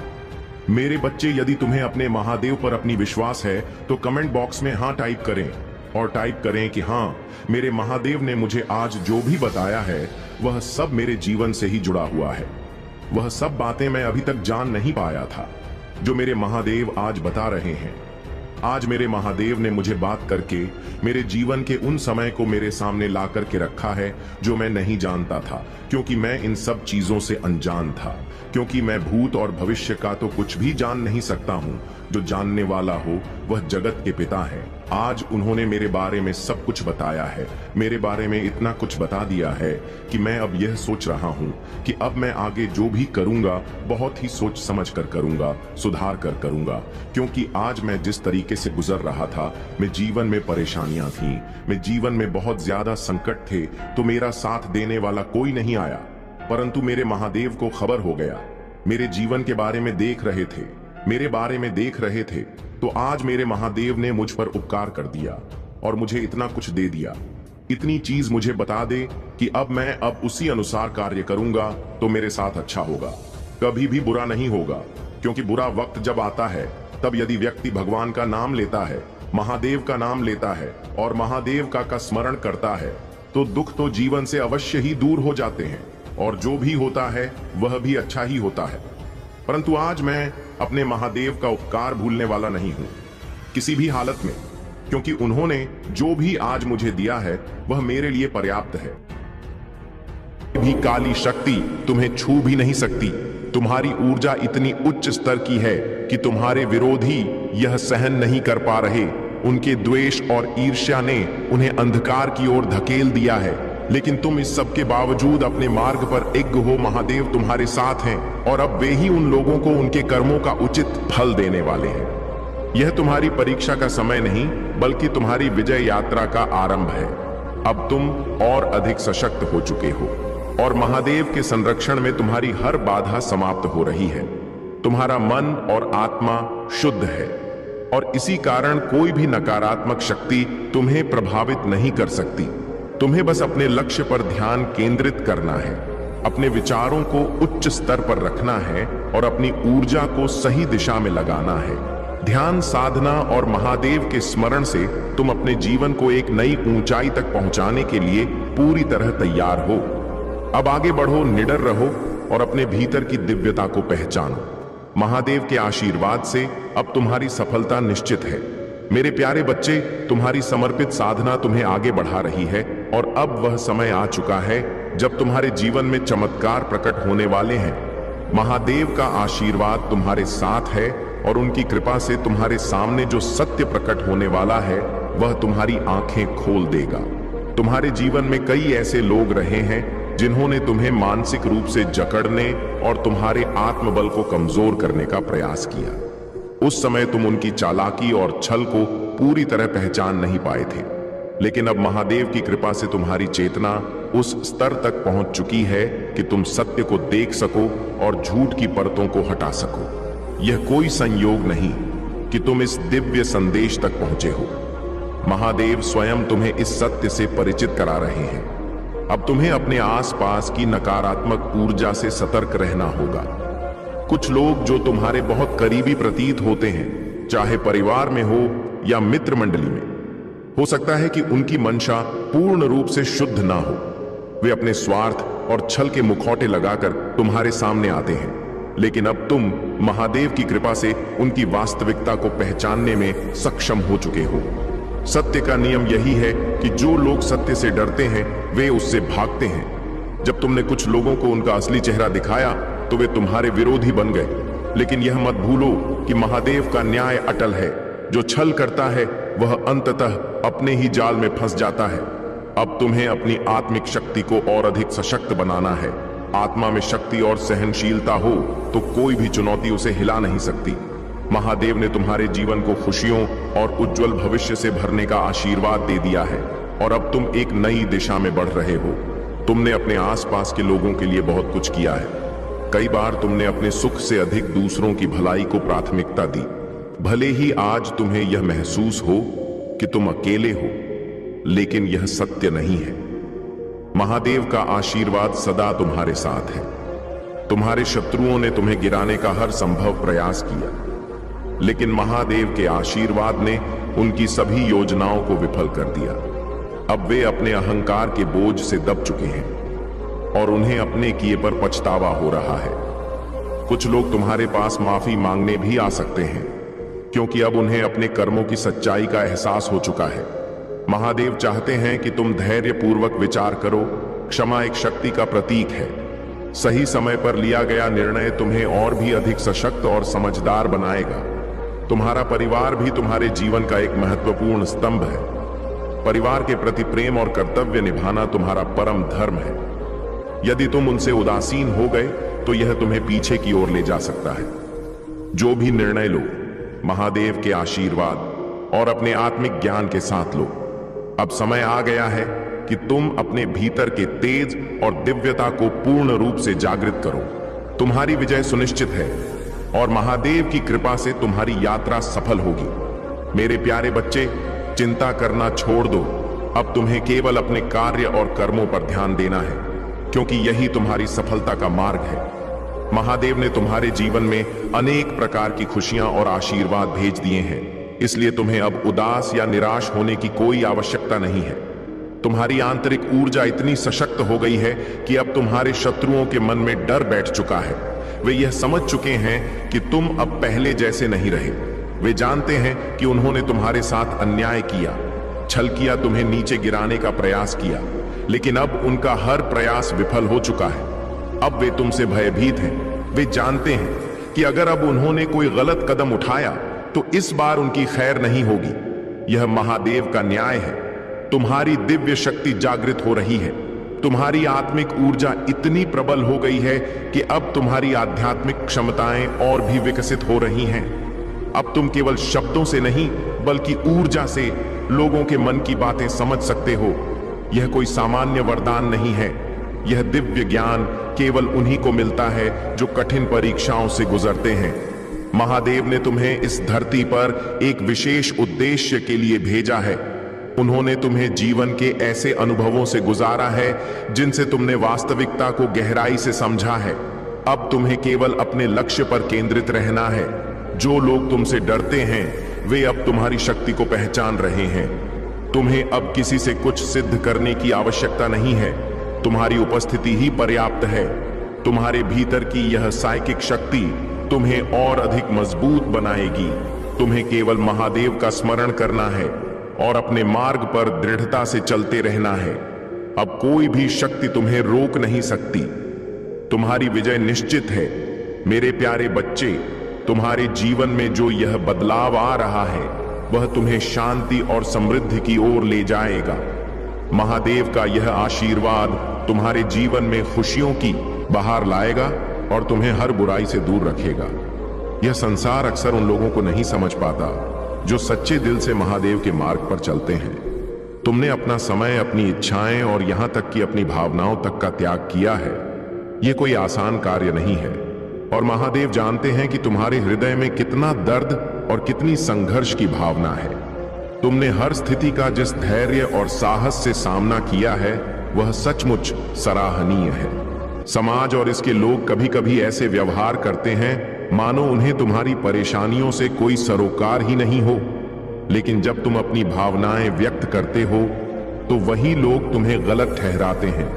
मेरे बच्चे, यदि तुम्हें अपने महादेव पर अपनी विश्वास है तो कमेंट बॉक्स में हाँ टाइप करें और टाइप करें कि हाँ, मेरे महादेव ने मुझे आज जो भी बताया है वह सब मेरे जीवन से ही जुड़ा हुआ है। वह सब बातें मैं अभी तक जान नहीं पाया था जो मेरे महादेव आज बता रहे हैं। आज मेरे महादेव ने मुझे बात करके मेरे जीवन के उन समय को मेरे सामने ला करके रखा है जो मैं नहीं जानता था, क्योंकि मैं इन सब चीजों से अनजान था, क्योंकि मैं भूत और भविष्य का तो कुछ भी जान नहीं सकता हूँ। जो जानने वाला हो वह जगत के पिता है। आज उन्होंने मेरे बारे में सब कुछ बताया है, मेरे बारे में इतना कुछ बता दिया है कि मैं अब यह सोच रहा हूँ कि अब मैं आगे जो भी करूँगा बहुत ही सोच समझ कर करूँगा, सुधार कर करूँगा, क्योंकि आज मैं जिस तरीके से गुजर रहा था, मैं जीवन में परेशानियां थी, मैं जीवन में बहुत ज्यादा संकट थे, तो मेरा साथ देने वाला कोई नहीं आया। परंतु मेरे महादेव को खबर हो गया, मेरे जीवन के बारे में देख रहे थे, मेरे बारे में देख रहे थे, तो आज मेरे महादेव ने मुझ पर उपकार कर दिया और मुझे इतना कुछ दे दिया, इतनी चीज मुझे बता दे कि अब मैं उसी अनुसार कार्य करूंगा तो मेरे साथ अच्छा होगा, कभी भी बुरा नहीं होगा। क्योंकि बुरा वक्त जब आता है तब यदि व्यक्ति भगवान का नाम लेता है, महादेव का नाम लेता है और महादेव का स्मरण करता है, तो दुख तो जीवन से अवश्य ही दूर हो जाते हैं और जो भी होता है वह भी अच्छा ही होता है। परंतु आज मैं अपने महादेव का उपकार भूलने वाला नहीं हूं, किसी भी हालत में, क्योंकि उन्होंने जो भी आज मुझे दिया है वह मेरे लिए पर्याप्त है। भी काली शक्ति तुम्हें छू भी नहीं सकती। तुम्हारी ऊर्जा इतनी उच्च स्तर की है कि तुम्हारे विरोधी यह सहन नहीं कर पा रहे। उनके द्वेष और ईर्ष्या ने उन्हें अंधकार की ओर धकेल दिया है, लेकिन तुम इस सब के बावजूद अपने मार्ग पर अग्र हो। महादेव तुम्हारे साथ हैं और अब वे ही उन लोगों को उनके कर्मों का उचित फल देने वाले हैं। यह तुम्हारी परीक्षा का समय नहीं, बल्कि तुम्हारी विजय यात्रा का आरंभ है। अब तुम और अधिक सशक्त हो चुके हो और महादेव के संरक्षण में तुम्हारी हर बाधा समाप्त हो रही है। तुम्हारा मन और आत्मा शुद्ध है और इसी कारण कोई भी नकारात्मक शक्ति तुम्हें प्रभावित नहीं कर सकती। तुम्हें बस अपने लक्ष्य पर ध्यान केंद्रित करना है, अपने विचारों को उच्च स्तर पर रखना है और अपनी ऊर्जा को सही दिशा में लगाना है। ध्यान साधना और महादेव के स्मरण से तुम अपने जीवन को एक नई ऊंचाई तक पहुंचाने के लिए पूरी तरह तैयार हो। अब आगे बढ़ो, निडर रहो और अपने भीतर की दिव्यता को पहचानो। महादेव के आशीर्वाद से अब तुम्हारी सफलता निश्चित है। मेरे प्यारे बच्चे, तुम्हारी समर्पित साधना तुम्हें आगे बढ़ा रही है और अब वह समय आ चुका है जब तुम्हारे जीवन में चमत्कार प्रकट होने वाले हैं। महादेव का आशीर्वाद तुम्हारे साथ है और उनकी कृपा से तुम्हारे सामने जो सत्य प्रकट होने वाला है वह तुम्हारी आंखें खोल देगा। तुम्हारे जीवन में कई ऐसे लोग रहे हैं जिन्होंने तुम्हें मानसिक रूप से जकड़ने और तुम्हारे आत्मबल को कमजोर करने का प्रयास किया। उस समय तुम उनकी चालाकी और छल को पूरी तरह पहचान नहीं पाए थे, लेकिन अब महादेव की कृपा से तुम्हारी चेतना उस स्तर तक पहुंच चुकी है कि तुम सत्य को देख सको और झूठ की परतों को हटा सको। यह कोई संयोग नहीं कि तुम इस दिव्य संदेश तक पहुंचे हो। महादेव स्वयं तुम्हें इस सत्य से परिचित करा रहे हैं। अब तुम्हें अपने आसपास की नकारात्मक ऊर्जा से सतर्क रहना होगा। कुछ लोग जो तुम्हारे बहुत करीबी प्रतीत होते हैं, चाहे परिवार में हो या मित्र मंडली में, हो सकता है कि उनकी मंशा पूर्ण रूप से शुद्ध ना हो। वे अपने स्वार्थ और छल के मुखौटे लगाकर तुम्हारे सामने आते हैं, लेकिन अब तुम महादेव की कृपा से उनकी वास्तविकता को पहचानने में सक्षम हो चुके हो। सत्य का नियम यही है कि जो लोग सत्य से डरते हैं वे उससे भागते हैं। जब तुमने कुछ लोगों को उनका असली चेहरा दिखाया तो वे तुम्हारे विरोधी बन गए, लेकिन यह मत भूलो कि महादेव का न्याय अटल है। जो छल करता है वह अंततः अपने ही जाल में फंस जाता है। अब तुम्हें अपनी आत्मिक शक्ति को और अधिक सशक्त बनाना है। आत्मा में शक्ति और सहनशीलता हो तो कोई भी चुनौती उसे हिला नहीं सकती। महादेव ने तुम्हारे जीवन को खुशियों और उज्जवल भविष्य से भरने का आशीर्वाद दे दिया है और अब तुम एक नई दिशा में बढ़ रहे हो। तुमने अपने आसपास के लोगों के लिए बहुत कुछ किया है। कई बार तुमने अपने सुख से अधिक दूसरों की भलाई को प्राथमिकता दी। भले ही आज तुम्हें यह महसूस हो कि तुम अकेले हो, लेकिन यह सत्य नहीं है। महादेव का आशीर्वाद सदा तुम्हारे साथ है। तुम्हारे शत्रुओं ने तुम्हें गिराने का हर संभव प्रयास किया, लेकिन महादेव के आशीर्वाद ने उनकी सभी योजनाओं को विफल कर दिया। अब वे अपने अहंकार के बोझ से दब चुके हैं और उन्हें अपने किए पर पछतावा हो रहा है। कुछ लोग तुम्हारे पास माफी मांगने भी आ सकते हैं, क्योंकि अब उन्हें अपने कर्मों की सच्चाई का एहसास हो चुका है। महादेव चाहते हैं कि तुम धैर्यपूर्वक विचार करो। क्षमा एक शक्ति का प्रतीक है। सही समय पर लिया गया निर्णय तुम्हें और भी अधिक सशक्त और समझदार बनाएगा। तुम्हारा परिवार भी तुम्हारे जीवन का एक महत्वपूर्ण स्तंभ है। परिवार के प्रति प्रेम और कर्तव्य निभाना तुम्हारा परम धर्म है। यदि तुम उनसे उदासीन हो गए तो यह तुम्हें पीछे की ओर ले जा सकता है। जो भी निर्णय लो, महादेव के आशीर्वाद और अपने आत्मिक ज्ञान के साथ लो। अब समय आ गया है कि तुम अपने भीतर के तेज और दिव्यता को पूर्ण रूप से जागृत करो। तुम्हारी विजय सुनिश्चित है और महादेव की कृपा से तुम्हारी यात्रा सफल होगी। मेरे प्यारे बच्चे, चिंता करना छोड़ दो। अब तुम्हें केवल अपने कार्य और कर्मों पर ध्यान देना है, क्योंकि यही तुम्हारी सफलता का मार्ग है। महादेव ने तुम्हारे जीवन में अनेक प्रकार की खुशियां और आशीर्वाद भेज दिए हैं, इसलिए तुम्हें अब उदास या निराश होने की कोई आवश्यकता नहीं है। तुम्हारी आंतरिक ऊर्जा इतनी सशक्त हो गई है कि अब तुम्हारे शत्रुओं के मन में डर बैठ चुका है। वे यह समझ चुके हैं कि तुम अब पहले जैसे नहीं रहे। वे जानते हैं कि उन्होंने तुम्हारे साथ अन्याय किया, छल किया, तुम्हें नीचे गिराने का प्रयास किया, लेकिन अब उनका हर प्रयास विफल हो चुका है। अब वे तुमसे भयभीत हैं। वे जानते हैं कि अगर अब उन्होंने कोई गलत कदम उठाया तो इस बार उनकी खैर नहीं होगी। यह महादेव का न्याय है। तुम्हारी दिव्य शक्ति जागृत हो रही है। तुम्हारी आत्मिक ऊर्जा इतनी प्रबल हो गई है कि अब तुम्हारी आध्यात्मिक क्षमताएं और भी विकसित हो रही हैं। अब तुम केवल शब्दों से नहीं बल्कि ऊर्जा से लोगों के मन की बातें समझ सकते हो। यह कोई सामान्य वरदान नहीं है। यह दिव्य ज्ञान केवल उन्हीं को मिलता है जो कठिन परीक्षाओं से गुजरते हैं। महादेव ने तुम्हें इस धरती पर एक विशेष उद्देश्य के लिए भेजा है। उन्होंने तुम्हें जीवन के ऐसे अनुभवों से गुजारा है जिनसे तुमने वास्तविकता को गहराई से समझा है। अब तुम्हें केवल अपने लक्ष्य पर केंद्रित रहना है। जो लोग तुमसे डरते हैं वे अब तुम्हारी शक्ति को पहचान रहे हैं। तुम्हें अब किसी से कुछ सिद्ध करने की आवश्यकता नहीं है। तुम्हारी उपस्थिति ही पर्याप्त है। तुम्हारे भीतर की यह साइकिक शक्ति तुम्हें और अधिक मजबूत बनाएगी। तुम्हें केवल महादेव का स्मरण करना है और अपने मार्ग पर दृढ़ता से चलते रहना है। अब कोई भी शक्ति तुम्हें रोक नहीं सकती। तुम्हारी विजय निश्चित है। मेरे प्यारे बच्चे, तुम्हारे जीवन में जो यह बदलाव आ रहा है वह तुम्हें शांति और समृद्धि की ओर ले जाएगा। महादेव का यह आशीर्वाद तुम्हारे जीवन में खुशियों की बहार लाएगा और तुम्हें हर बुराई से दूर रखेगा। यह संसार अक्सर उन लोगों को नहीं समझ पाता जो सच्चे दिल से महादेव के मार्ग पर चलते हैं। तुमने अपना समय, अपनी इच्छाएं और यहां तक कि अपनी भावनाओं तक का त्याग किया है। यह कोई आसान कार्य नहीं है और महादेव जानते हैं कि तुम्हारे हृदय में कितना दर्द और कितनी संघर्ष की भावना है। तुमने हर स्थिति का जिस धैर्य और साहस से सामना किया है वह सचमुच सराहनीय है। समाज और इसके लोग कभी कभी ऐसे व्यवहार करते हैं मानो उन्हें तुम्हारी परेशानियों से कोई सरोकार ही नहीं हो। लेकिन जब तुम अपनी भावनाएं व्यक्त करते हो तो वही लोग तुम्हें गलत ठहराते हैं।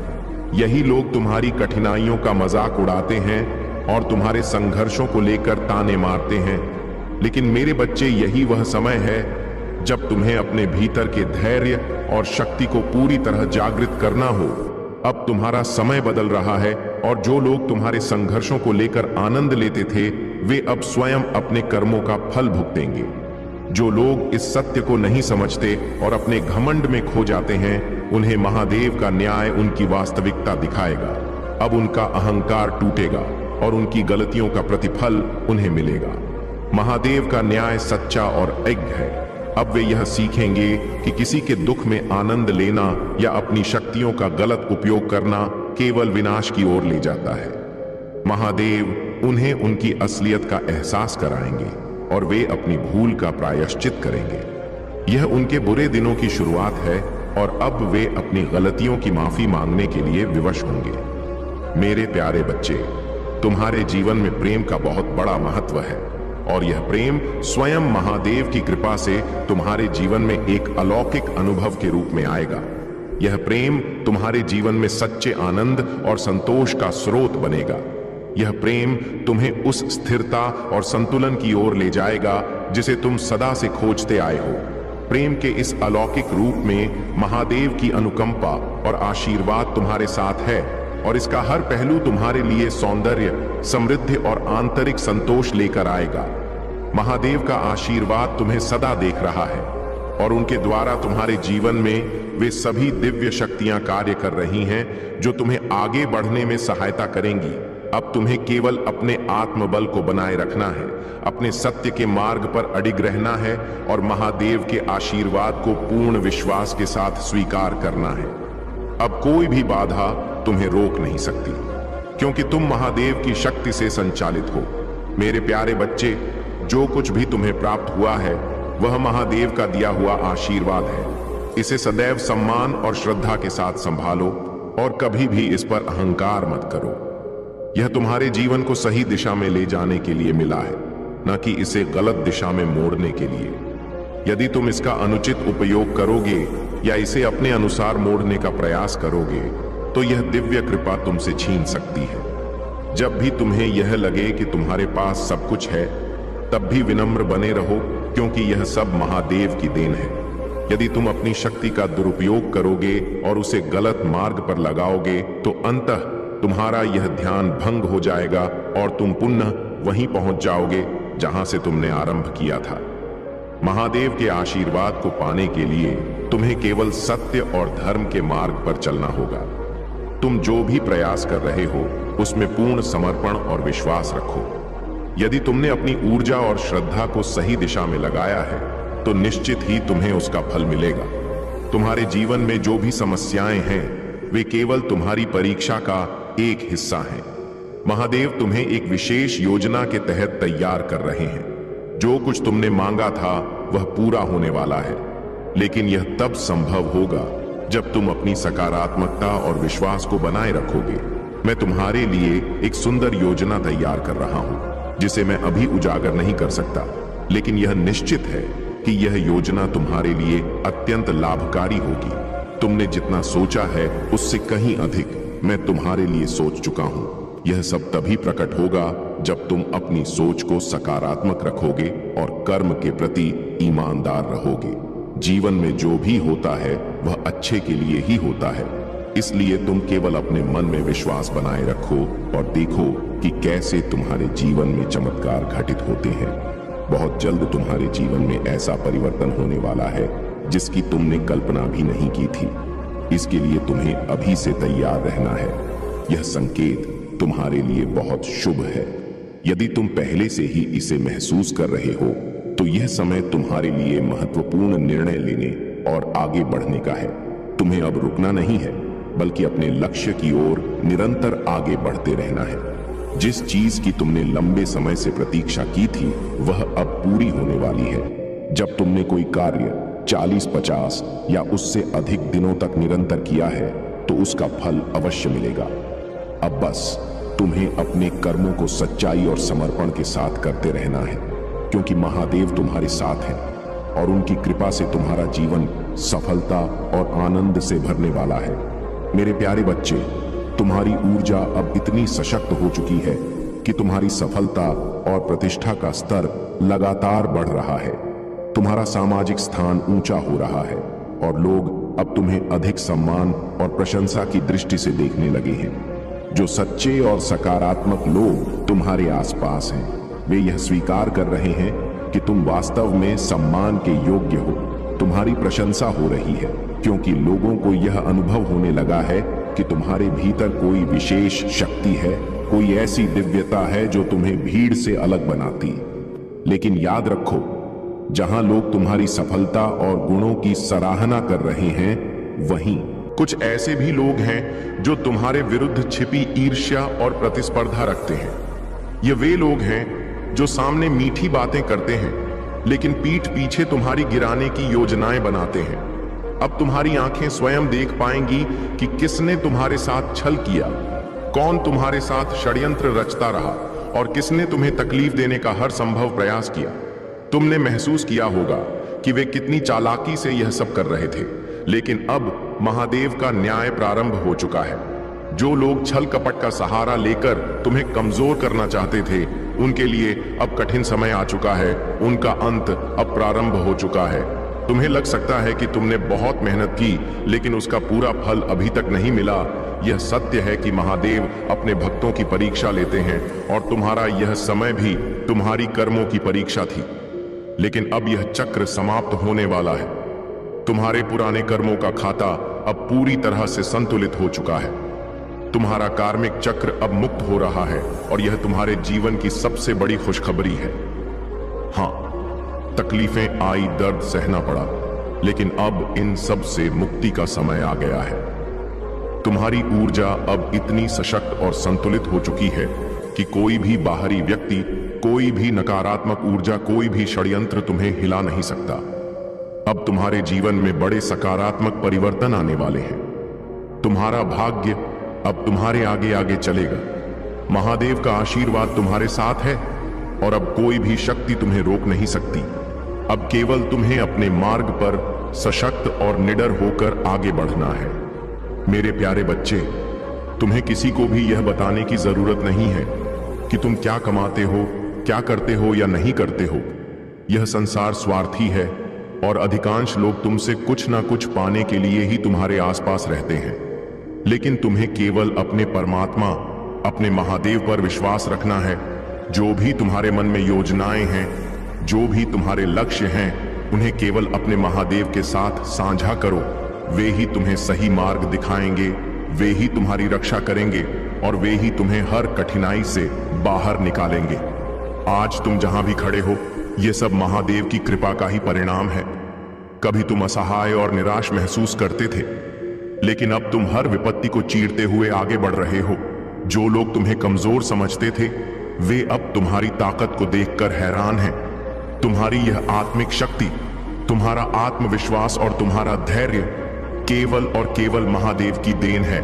यही लोग तुम्हारी कठिनाइयों का मजाक उड़ाते हैं और तुम्हारे संघर्षों को लेकर ताने मारते हैं। लेकिन मेरे बच्चे, यही वह समय है जब तुम्हें अपने भीतर के धैर्य और शक्ति को पूरी तरह जागृत करना हो। अब तुम्हारा समय बदल रहा है और जो लोग तुम्हारे संघर्षों को लेकर आनंद लेते थे वे अब स्वयं अपने कर्मों का फल भुगतेंगे। जो लोग इस सत्य को नहीं समझते और अपने घमंड में खो जाते हैं उन्हें महादेव का न्याय उनकी वास्तविकता दिखाएगा। अब उनका अहंकार टूटेगा और उनकी गलतियों का प्रतिफल उन्हें मिलेगा। महादेव का न्याय सच्चा और अज्ञ है। अब वे यह सीखेंगे कि किसी के दुख में आनंद लेना या अपनी शक्तियों का गलत उपयोग करना केवल विनाश की ओर ले जाता है। महादेव उन्हें उनकी असलियत का एहसास कराएंगे और वे अपनी भूल का प्रायश्चित करेंगे। यह उनके बुरे दिनों की शुरुआत है और अब वे अपनी गलतियों की माफी मांगने के लिए विवश होंगे। मेरे प्यारे बच्चे, तुम्हारे जीवन में प्रेम का बहुत बड़ा महत्व है और यह प्रेम स्वयं महादेव की कृपा से तुम्हारे जीवन में एक अलौकिक अनुभव के रूप में आएगा। यह प्रेम तुम्हारे जीवन में सच्चे आनंद और संतोष का स्रोत बनेगा। यह प्रेम तुम्हें उस स्थिरता और संतुलन की ओर ले जाएगा जिसे तुम सदा से खोजते आए हो। प्रेम के इस अलौकिक रूप में महादेव की अनुकंपा और आशीर्वाद तुम्हारे साथ है और इसका हर पहलू तुम्हारे लिए सौंदर्य, समृद्धि और आंतरिक संतोष लेकर आएगा। महादेव का आशीर्वाद तुम्हें सदा देख रहा है और उनके द्वारा तुम्हारे जीवन में वे सभी दिव्य शक्तियां कार्य कर रही हैं जो तुम्हें आगे बढ़ने में सहायता करेंगी। अब तुम्हें केवल अपने आत्मबल को बनाए रखना है, अपने सत्य के मार्ग पर अडिग रहना है और महादेव के आशीर्वाद को पूर्ण विश्वास के साथ स्वीकार करना है। अब कोई भी बाधा तुम्हें रोक नहीं सकती क्योंकि तुम महादेव की शक्ति से संचालित हो। मेरे प्यारे बच्चे, जो कुछ भी तुम्हें प्राप्त हुआ है वह महादेव का दिया हुआ आशीर्वाद है। इसे सदैव सम्मान और श्रद्धा के साथ संभालो और कभी भी इस पर अहंकार मत करो। यह तुम्हारे जीवन को सही दिशा में ले जाने के लिए मिला है, न कि इसे गलत दिशा में मोड़ने के लिए। यदि तुम इसका अनुचित उपयोग करोगे या इसे अपने अनुसार मोड़ने का प्रयास करोगे तो यह दिव्य कृपा तुमसे छीन सकती है। जब भी तुम्हें यह लगे कि तुम्हारे पास सब कुछ है, तब भी विनम्र बने रहो, क्योंकि यह सब महादेव की देन है। यदि तुम अपनी शक्ति का दुरुपयोग करोगे और उसे गलत मार्ग पर लगाओगे तो अंततः तुम्हारा यह ध्यान भंग हो जाएगा और तुम पुनः वहीं पहुंच जाओगे जहां से तुमने आरंभ किया था। महादेव के आशीर्वाद को पाने के लिए तुम्हें केवल सत्य और धर्म के मार्ग पर चलना होगा। तुम जो भी प्रयास कर रहे हो उसमें पूर्ण समर्पण और विश्वास रखो। यदि तुमने अपनी ऊर्जा और श्रद्धा को सही दिशा में लगाया है तो निश्चित ही तुम्हें उसका फल मिलेगा। तुम्हारे जीवन में जो भी समस्याएं हैं वे केवल तुम्हारी परीक्षा का एक हिस्सा हैं। महादेव तुम्हें एक विशेष योजना के तहत तैयार कर रहे हैं। जो कुछ तुमने मांगा था वह पूरा होने वाला है, लेकिन यह तब संभव होगा जब तुम अपनी सकारात्मकता और विश्वास को बनाए रखोगे। मैं तुम्हारे लिए एक सुंदर योजना तैयार कर रहा हूं जिसे मैं अभी उजागर नहीं कर सकता, लेकिन यह निश्चित है कि यह योजना तुम्हारे लिए अत्यंत लाभकारी होगी। तुमने जितना सोचा है उससे कहीं अधिक मैं तुम्हारे लिए सोच चुका हूं। यह सब तभी प्रकट होगा जब तुम अपनी सोच को सकारात्मक रखोगे और कर्म के प्रति ईमानदार रहोगे। जीवन में जो भी होता है वह अच्छे के लिए ही होता है, इसलिए तुम केवल अपने मन में विश्वास बनाए रखो और देखो कि कैसे तुम्हारे जीवन में चमत्कार घटित होते हैं। बहुत जल्द तुम्हारे जीवन में ऐसा परिवर्तन होने वाला है जिसकी तुमने कल्पना भी नहीं की थी। इसके लिए तुम्हें अभी से तैयार रहना है। यह संकेत तुम्हारे लिए बहुत शुभ है। यदि तुम पहले से ही इसे महसूस कर रहे हो तो यह समय तुम्हारे लिए महत्वपूर्ण निर्णय लेने और आगे बढ़ने का है। तुम्हें अब रुकना नहीं है, बल्कि अपने लक्ष्य की ओर निरंतर आगे बढ़ते रहना है। जिस चीज की तुमने लंबे समय से प्रतीक्षा की थी वह अब पूरी होने वाली है। जब तुमने कोई कार्य 40-50 या उससे अधिक दिनों तक निरंतर किया है तो उसका फल अवश्य मिलेगा। अब बस तुम्हें अपने कर्मों को सच्चाई और समर्पण के साथ करते रहना है, क्योंकि महादेव तुम्हारे साथ हैं और उनकी कृपा से तुम्हारा जीवन सफलता और आनंद से भरने वाला है। मेरे प्यारे बच्चे, तुम्हारी ऊर्जा अब इतनी सशक्त हो चुकी है कि तुम्हारी सफलता और प्रतिष्ठा का स्तर लगातार बढ़ रहा है। तुम्हारा सामाजिक स्थान ऊंचा हो रहा है और लोग अब तुम्हें अधिक सम्मान और प्रशंसा की दृष्टि से देखने लगे हैं। जो सच्चे और सकारात्मक लोग तुम्हारे आसपास हैं, वे यह स्वीकार कर रहे हैं कि तुम वास्तव में सम्मान के योग्य हो। तुम्हारी प्रशंसा हो रही है क्योंकि लोगों को यह अनुभव होने लगा है कि तुम्हारे भीतर कोई विशेष शक्ति है, कोई ऐसी दिव्यता है जो तुम्हें भीड़ से अलग बनाती। लेकिन याद रखो, जहां लोग तुम्हारी सफलता और गुणों की सराहना कर रहे हैं, वहीं कुछ ऐसे भी लोग हैं जो तुम्हारे विरुद्ध छिपी ईर्ष्या और प्रतिस्पर्धा रखते हैं। ये वे लोग हैं जो सामने मीठी बातें करते हैं लेकिन पीठ पीछे तुम्हारी गिराने की योजनाएं बनाते हैं। अब तुम्हारी आंखें स्वयं देख पाएंगी कि किसने तुम्हारे साथ छल किया, कौन तुम्हारे साथ षड्यंत्र रचता रहा और किसने तुम्हें तकलीफ देने का हर संभव प्रयास किया। तुमने महसूस किया होगा कि वे कितनी चालाकी से यह सब कर रहे थे, लेकिन अब महादेव का न्याय प्रारंभ हो चुका है। जो लोग छल कपट का सहारा लेकर तुम्हें कमजोर करना चाहते थे, उनके लिए अब कठिन समय आ चुका है। उनका अंत अब प्रारंभ हो चुका है। तुम्हें लग सकता है कि तुमने बहुत मेहनत की, लेकिन उसका पूरा फल अभी तक नहीं मिला। यह सत्य है कि महादेव अपने भक्तों की परीक्षा लेते हैं और तुम्हारा यह समय भी तुम्हारी कर्मों की परीक्षा थी। लेकिन अब यह चक्र समाप्त होने वाला है। तुम्हारे पुराने कर्मों का खाता अब पूरी तरह से संतुलित हो चुका है। तुम्हारा कार्मिक चक्र अब मुक्त हो रहा है और यह तुम्हारे जीवन की सबसे बड़ी खुशखबरी है। हां, तकलीफें आई, दर्द सहना पड़ा, लेकिन अब इन सब से मुक्ति का समय आ गया है। तुम्हारी ऊर्जा अब इतनी सशक्त और संतुलित हो चुकी है कि कोई भी बाहरी व्यक्ति, कोई भी नकारात्मक ऊर्जा, कोई भी षड्यंत्र तुम्हें हिला नहीं सकता। अब तुम्हारे जीवन में बड़े सकारात्मक परिवर्तन आने वाले हैं। तुम्हारा भाग्य अब तुम्हारे आगे आगे चलेगा। महादेव का आशीर्वाद तुम्हारे साथ है और अब कोई भी शक्ति तुम्हें रोक नहीं सकती। अब केवल तुम्हें अपने मार्ग पर सशक्त और निडर होकर आगे बढ़ना है। मेरे प्यारे बच्चे, तुम्हें किसी को भी यह बताने की जरूरत नहीं है कि तुम क्या कमाते हो, क्या करते हो या नहीं करते हो। यह संसार स्वार्थी है और अधिकांश लोग तुमसे कुछ ना कुछ पाने के लिए ही तुम्हारे आसपास रहते हैं। लेकिन तुम्हें केवल अपने परमात्मा, अपने महादेव पर विश्वास रखना है। जो भी तुम्हारे मन में योजनाएं हैं, जो भी तुम्हारे लक्ष्य हैं, उन्हें केवल अपने महादेव के साथ साझा करो। वे ही तुम्हें सही मार्ग दिखाएंगे, वे ही तुम्हारी रक्षा करेंगे और वे ही तुम्हें हर कठिनाई से बाहर निकालेंगे। आज तुम जहां भी खड़े हो, यह सब महादेव की कृपा का ही परिणाम है। कभी तुम असहाय और निराश महसूस करते थे, लेकिन अब तुम हर विपत्ति को चीरते हुए आगे बढ़ रहे हो। जो लोग तुम्हें कमजोर समझते थे, वे अब तुम्हारी ताकत को देखकर हैरान हैं। तुम्हारी यह आत्मिक शक्ति, तुम्हारा आत्मविश्वास और तुम्हारा धैर्य केवल और केवल महादेव की देन है।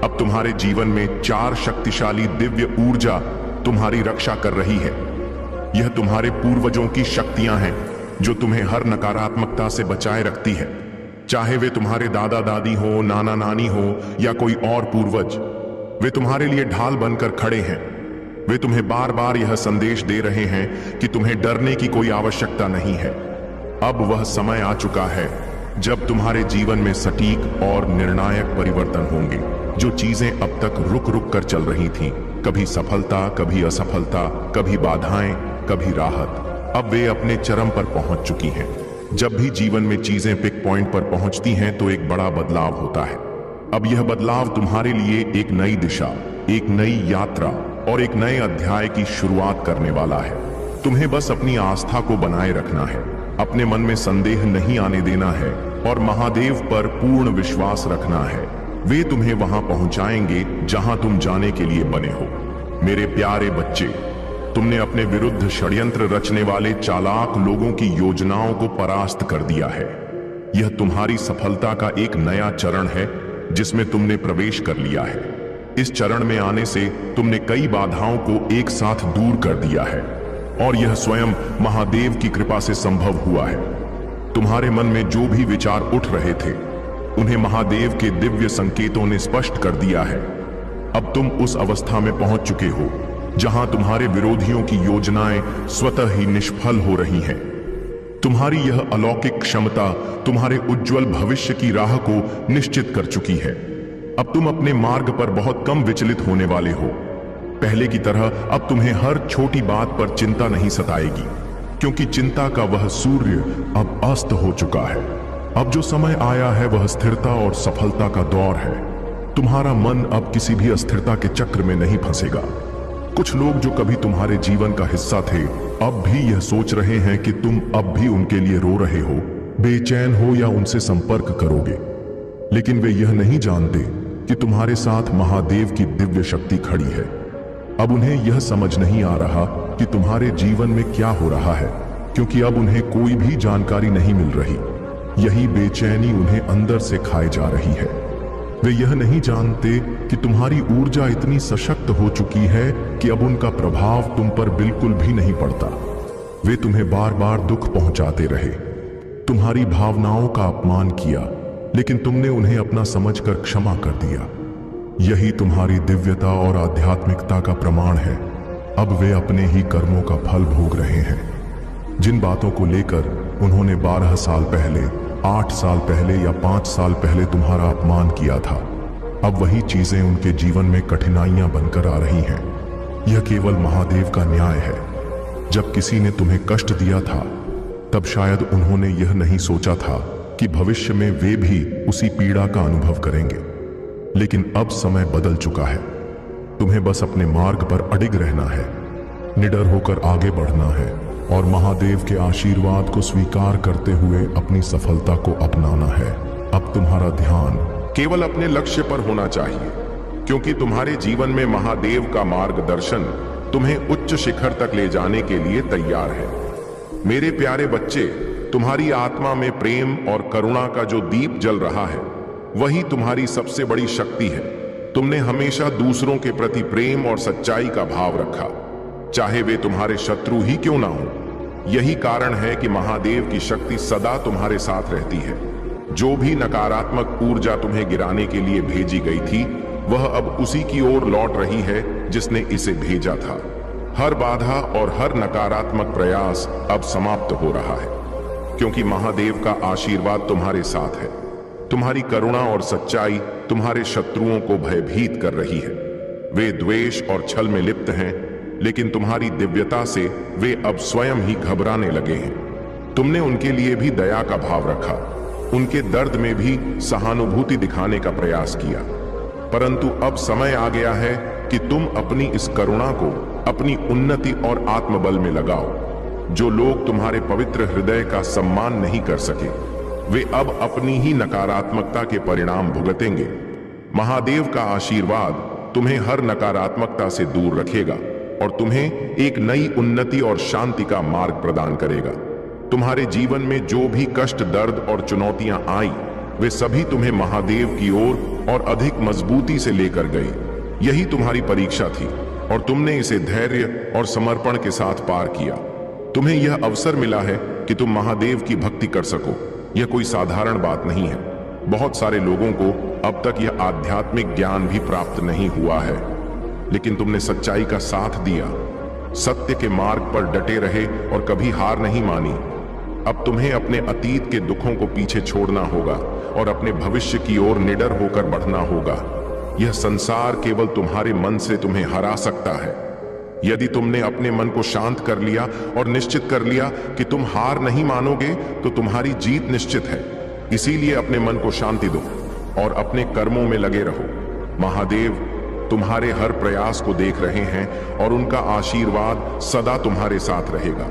अब तुम्हारे जीवन में 4 शक्तिशाली दिव्य ऊर्जा तुम्हारी रक्षा कर रही है। यह तुम्हारे पूर्वजों की शक्तियां हैं जो तुम्हें हर नकारात्मकता से बचाए रखती है। चाहे वे तुम्हारे दादा दादी हो, नाना नानी हो या कोई और पूर्वज, वे तुम्हारे लिए ढाल बनकर खड़े हैं। वे तुम्हें बार बार यह संदेश दे रहे हैं कि तुम्हें डरने की कोई आवश्यकता नहीं है। अब वह समय आ चुका है जब तुम्हारे जीवन में सटीक और निर्णायक परिवर्तन होंगे। जो चीजें अब तक रुक रुक कर चल रही थीं, कभी सफलता, कभी असफलता, कभी बाधाएं, कभी राहत, अब वे अपने चरम पर पहुंच चुकी हैं। जब भी जीवन में चीजें पिक पॉइंट पर पहुंचती हैं तो एक बड़ा बदलाव होता है। अब यह बदलाव तुम्हारे लिए एक नई दिशा, एक नई यात्रा और एक नए अध्याय की शुरुआत करने वाला है। तुम्हें बस अपनी आस्था को बनाए रखना है, अपने मन में संदेह नहीं आने देना है और महादेव पर पूर्ण विश्वास रखना है। वे तुम्हें वहां पहुंचाएंगे जहां तुम जाने के लिए बने हो। मेरे प्यारे बच्चे, तुमने अपने विरुद्ध षड्यंत्र रचने वाले चालाक लोगों की योजनाओं को परास्त कर दिया है। यह तुम्हारी सफलता का एक नया चरण है जिसमें तुमने प्रवेश कर लिया है। इस चरण में आने से तुमने कई बाधाओं को एक साथ दूर कर दिया है और यह स्वयं महादेव की कृपा से संभव हुआ है। तुम्हारे मन में जो भी विचार उठ रहे थे, उन्हें महादेव के दिव्य संकेतों ने स्पष्ट कर दिया है। अब तुम उस अवस्था में पहुंच चुके हो जहां तुम्हारे विरोधियों की योजनाएं स्वतः ही निष्फल हो रही हैं। तुम्हारी यह अलौकिक क्षमता तुम्हारे उज्जवल भविष्य की राह को निश्चित कर चुकी है। अब तुम अपने मार्ग पर बहुत कम विचलित होने वाले हो। पहले की तरह अब तुम्हें हर छोटी बात पर चिंता नहीं सताएगी, क्योंकि चिंता का वह सूर्य अब अस्त हो चुका है। अब जो समय आया है वह स्थिरता और सफलता का दौर है। तुम्हारा मन अब किसी भी अस्थिरता के चक्र में नहीं फंसेगा। कुछ लोग जो कभी तुम्हारे जीवन का हिस्सा थे, अब भी यह सोच रहे हैं कि तुम अब भी उनके लिए रो रहे हो, बेचैन हो या उनसे संपर्क करोगे। लेकिन वे यह नहीं जानते कि तुम्हारे साथ महादेव की दिव्य शक्ति खड़ी है। अब उन्हें यह समझ नहीं आ रहा कि तुम्हारे जीवन में क्या हो रहा है, क्योंकि अब उन्हें कोई भी जानकारी नहीं मिल रही। यही बेचैनी उन्हें अंदर से खाए जा रही है। वे यह नहीं जानते कि तुम्हारी ऊर्जा इतनी सशक्त हो चुकी है कि अब उनका प्रभाव तुम पर बिल्कुल भी नहीं पड़ता। वे तुम्हें बार बार दुख पहुंचाते रहे, तुम्हारी भावनाओं का अपमान किया, लेकिन तुमने उन्हें अपना समझकर क्षमा कर दिया। यही तुम्हारी दिव्यता और आध्यात्मिकता का प्रमाण है। अब वे अपने ही कर्मों का फल भोग रहे हैं। जिन बातों को लेकर उन्होंने 12 साल पहले, 8 साल पहले या 5 साल पहले तुम्हारा अपमान किया था, अब वही चीजें उनके जीवन में कठिनाइयां बनकर आ रही हैं। यह केवल महादेव का न्याय है। जब किसी ने तुम्हें कष्ट दिया था, तब शायद उन्होंने यह नहीं सोचा था कि भविष्य में वे भी उसी पीड़ा का अनुभव करेंगे। लेकिन अब समय बदल चुका है। तुम्हें बस अपने मार्ग पर अडिग रहना है, निडर होकर आगे बढ़ना है और महादेव के आशीर्वाद को स्वीकार करते हुए अपनी सफलता को अपनाना है। अब तुम्हारा ध्यान केवल अपने लक्ष्य पर होना चाहिए, क्योंकि तुम्हारे जीवन में महादेव का मार्गदर्शन तुम्हें उच्च शिखर तक ले जाने के लिए तैयार है। मेरे प्यारे बच्चे, तुम्हारी आत्मा में प्रेम और करुणा का जो दीप जल रहा है, वही तुम्हारी सबसे बड़ी शक्ति है। तुमने हमेशा दूसरों के प्रति प्रेम और सच्चाई का भाव रखा, चाहे वे तुम्हारे शत्रु ही क्यों ना हो। यही कारण है कि महादेव की शक्ति सदा तुम्हारे साथ रहती है। जो भी नकारात्मक ऊर्जा तुम्हें गिराने के लिए भेजी गई थी, वह अब उसी की ओर लौट रही है जिसने इसे भेजा था। हर बाधा और हर नकारात्मक प्रयास अब समाप्त हो रहा है, क्योंकि महादेव का आशीर्वाद तुम्हारे साथ है। तुम्हारी करुणा और सच्चाई तुम्हारे शत्रुओं को भयभीत कर रही है। वे द्वेष और छल में लिप्त हैं, लेकिन तुम्हारी दिव्यता से वे अब स्वयं ही घबराने लगे हैं। तुमने उनके लिए भी दया का भाव रखा, उनके दर्द में भी सहानुभूति दिखाने का प्रयास किया, परंतु अब समय आ गया है कि तुम अपनी इस करुणा को अपनी उन्नति और आत्मबल में लगाओ। जो लोग तुम्हारे पवित्र हृदय का सम्मान नहीं कर सके, वे अब अपनी ही नकारात्मकता के परिणाम भुगतेंगे। महादेव का आशीर्वाद तुम्हें हर नकारात्मकता से दूर रखेगा और तुम्हें एक नई उन्नति और शांति का मार्ग प्रदान करेगा। तुम्हारे जीवन में जो भी कष्ट, दर्द और चुनौतियां आई, वे सभी तुम्हें महादेव की ओर और अधिक मजबूती से लेकर गई। यही तुम्हारी परीक्षा थी और तुमने इसे धैर्य और समर्पण के साथ पार किया। तुम्हें यह अवसर मिला है कि तुम महादेव की भक्ति कर सको। यह कोई साधारण बात नहीं है। बहुत सारे लोगों को अब तक यह आध्यात्मिक ज्ञान भी प्राप्त नहीं हुआ है, लेकिन तुमने सच्चाई का साथ दिया, सत्य के मार्ग पर डटे रहे और कभी हार नहीं मानी। अब तुम्हें अपने अतीत के दुखों को पीछे छोड़ना होगा और अपने भविष्य की ओर निडर होकर बढ़ना होगा। यह संसार केवल तुम्हारे मन से तुम्हें हरा सकता है। यदि तुमने अपने मन को शांत कर लिया और निश्चित कर लिया कि तुम हार नहीं मानोगे, तो तुम्हारी जीत निश्चित है। इसीलिए अपने मन को शांति दो और अपने कर्मों में लगे रहो। महादेव तुम्हारे हर प्रयास को देख रहे हैं और उनका आशीर्वाद सदा तुम्हारे साथ रहेगा।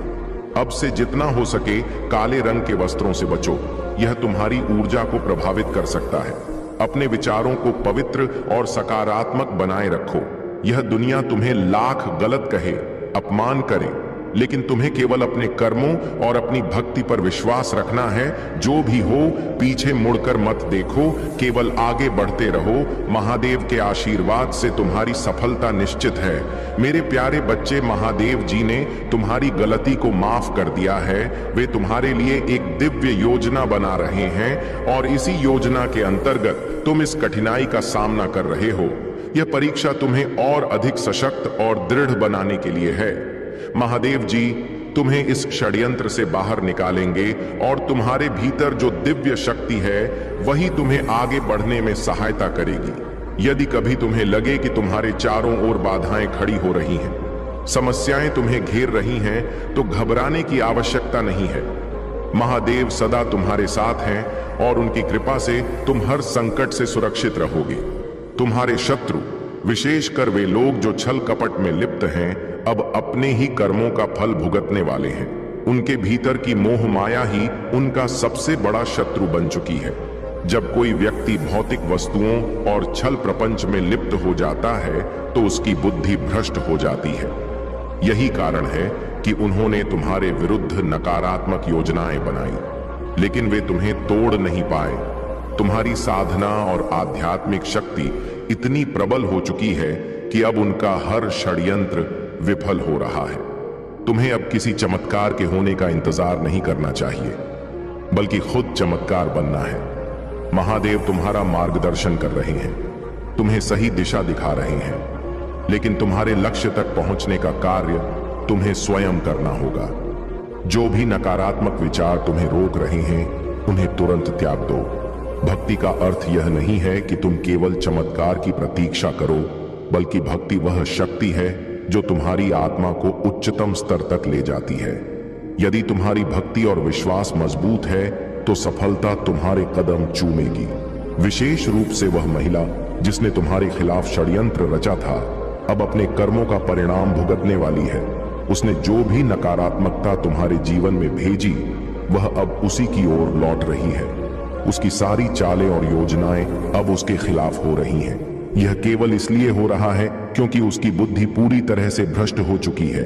अब से जितना हो सके काले रंग के वस्त्रों से बचो। यह तुम्हारी ऊर्जा को प्रभावित कर सकता है। अपने विचारों को पवित्र और सकारात्मक बनाए रखो। यह दुनिया तुम्हें लाख गलत कहे, अपमान करे, लेकिन तुम्हें केवल अपने कर्मों और अपनी भक्ति पर विश्वास रखना है। जो भी हो, पीछे मुड़कर मत देखो, केवल आगे बढ़ते रहो। महादेव के आशीर्वाद से तुम्हारी सफलता निश्चित है। मेरे प्यारे बच्चे, महादेव जी ने तुम्हारी गलती को माफ कर दिया है। वे तुम्हारे लिए एक दिव्य योजना बना रहे हैं और इसी योजना के अंतर्गत तुम इस कठिनाई का सामना कर रहे हो। यह परीक्षा तुम्हें और अधिक सशक्त और दृढ़ बनाने के लिए है। महादेव जी तुम्हें इस षड्यंत्र से बाहर निकालेंगे और तुम्हारे भीतर जो दिव्य शक्ति है, वही तुम्हें आगे बढ़ने में सहायता करेगी। यदि कभी तुम्हें लगे कि तुम्हारे चारों ओर बाधाएं खड़ी हो रही हैं, समस्याएं तुम्हें घेर रही हैं, तो घबराने की आवश्यकता नहीं है। महादेव सदा तुम्हारे साथ हैं और उनकी कृपा से तुम हर संकट से सुरक्षित रहोगे। तुम्हारे शत्रु, विशेषकर वे लोग जो छल कपट में लिप्त हैं, अब अपने ही कर्मों का फल भुगतने वाले हैं। उनके भीतर की मोह माया ही उनका सबसे बड़ा शत्रु बन चुकी है। जब कोई व्यक्ति भौतिक वस्तुओं और छल प्रपंच में लिप्त हो जाता है, तो उसकी बुद्धि भ्रष्ट हो जाती है। यही कारण है कि उन्होंने तुम्हारे विरुद्ध नकारात्मक योजनाएं बनाई, लेकिन वे तुम्हें तोड़ नहीं पाए। तुम्हारी साधना और आध्यात्मिक शक्ति इतनी प्रबल हो चुकी है कि अब उनका हर षड्यंत्र विफल हो रहा है। तुम्हें अब किसी चमत्कार के होने का इंतजार नहीं करना चाहिए, बल्कि खुद चमत्कार बनना है। महादेव तुम्हारा मार्गदर्शन कर रहे हैं, तुम्हें सही दिशा दिखा रहे हैं, लेकिन तुम्हारे लक्ष्य तक पहुंचने का कार्य तुम्हें स्वयं करना होगा। जो भी नकारात्मक विचार तुम्हें रोक रहे हैं, उन्हें तुरंत त्याग दो। भक्ति का अर्थ यह नहीं है कि तुम केवल चमत्कार की प्रतीक्षा करो, बल्कि भक्ति वह शक्ति है जो तुम्हारी आत्मा को उच्चतम स्तर तक ले जाती है। यदि तुम्हारी भक्ति और विश्वास मजबूत है, तो सफलता तुम्हारे कदम चूमेगी। विशेष रूप से वह महिला जिसने तुम्हारे खिलाफ षड्यंत्र रचा था, अब अपने कर्मों का परिणाम भुगतने वाली है। उसने जो भी नकारात्मकता तुम्हारे जीवन में भेजी, वह अब उसी की ओर लौट रही है। उसकी सारी चालें और योजनाएं अब उसके खिलाफ हो रही हैं। यह केवल इसलिए हो रहा है क्योंकि उसकी बुद्धि पूरी तरह से भ्रष्ट हो चुकी है।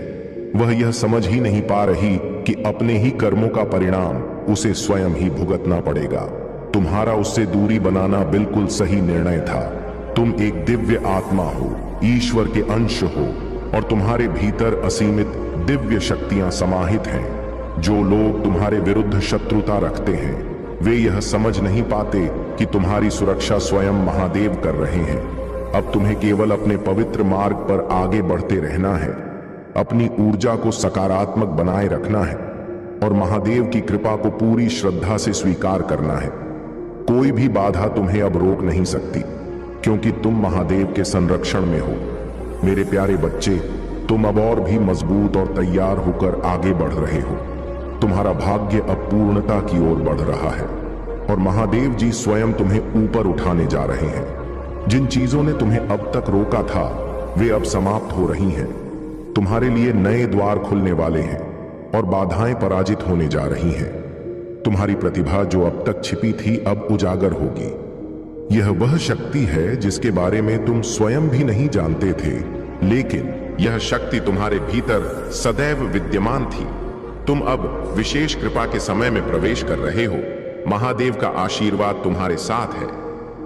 वह यह समझ ही नहीं पा रही कि अपने ही कर्मों का परिणाम उसे स्वयं ही भुगतना पड़ेगा। तुम्हारा उससे दूरी बनाना बिल्कुल सही निर्णय था। तुम एक दिव्य आत्मा हो, ईश्वर के अंश हो और तुम्हारे भीतर असीमित दिव्य शक्तियां समाहित हैं। जो लोग तुम्हारे विरुद्ध शत्रुता रखते हैं वे यह समझ नहीं पाते कि तुम्हारी सुरक्षा स्वयं महादेव कर रहे हैं। अब तुम्हें केवल अपने पवित्र मार्ग पर आगे बढ़ते रहना है, अपनी ऊर्जा को सकारात्मक बनाए रखना है और महादेव की कृपा को पूरी श्रद्धा से स्वीकार करना है। कोई भी बाधा तुम्हें अब रोक नहीं सकती, क्योंकि तुम महादेव के संरक्षण में हो। मेरे प्यारे बच्चे, तुम अब और भी मजबूत और तैयार होकर आगे बढ़ रहे हो। तुम्हारा भाग्य अब पूर्णता की ओर बढ़ रहा है और महादेव जी स्वयं तुम्हें ऊपर उठाने जा रहे हैं। जिन चीजों ने तुम्हें अब तक रोका था वे अब समाप्त हो रही हैं। तुम्हारे लिए नए द्वार खुलने वाले हैं और बाधाएं पराजित होने जा रही हैं। तुम्हारी प्रतिभा जो अब तक छिपी थी अब उजागर होगी। यह वह शक्ति है जिसके बारे में तुम स्वयं भी नहीं जानते थे, लेकिन यह शक्ति तुम्हारे भीतर सदैव विद्यमान थी। तुम अब विशेष कृपा के समय में प्रवेश कर रहे हो। महादेव का आशीर्वाद तुम्हारे साथ है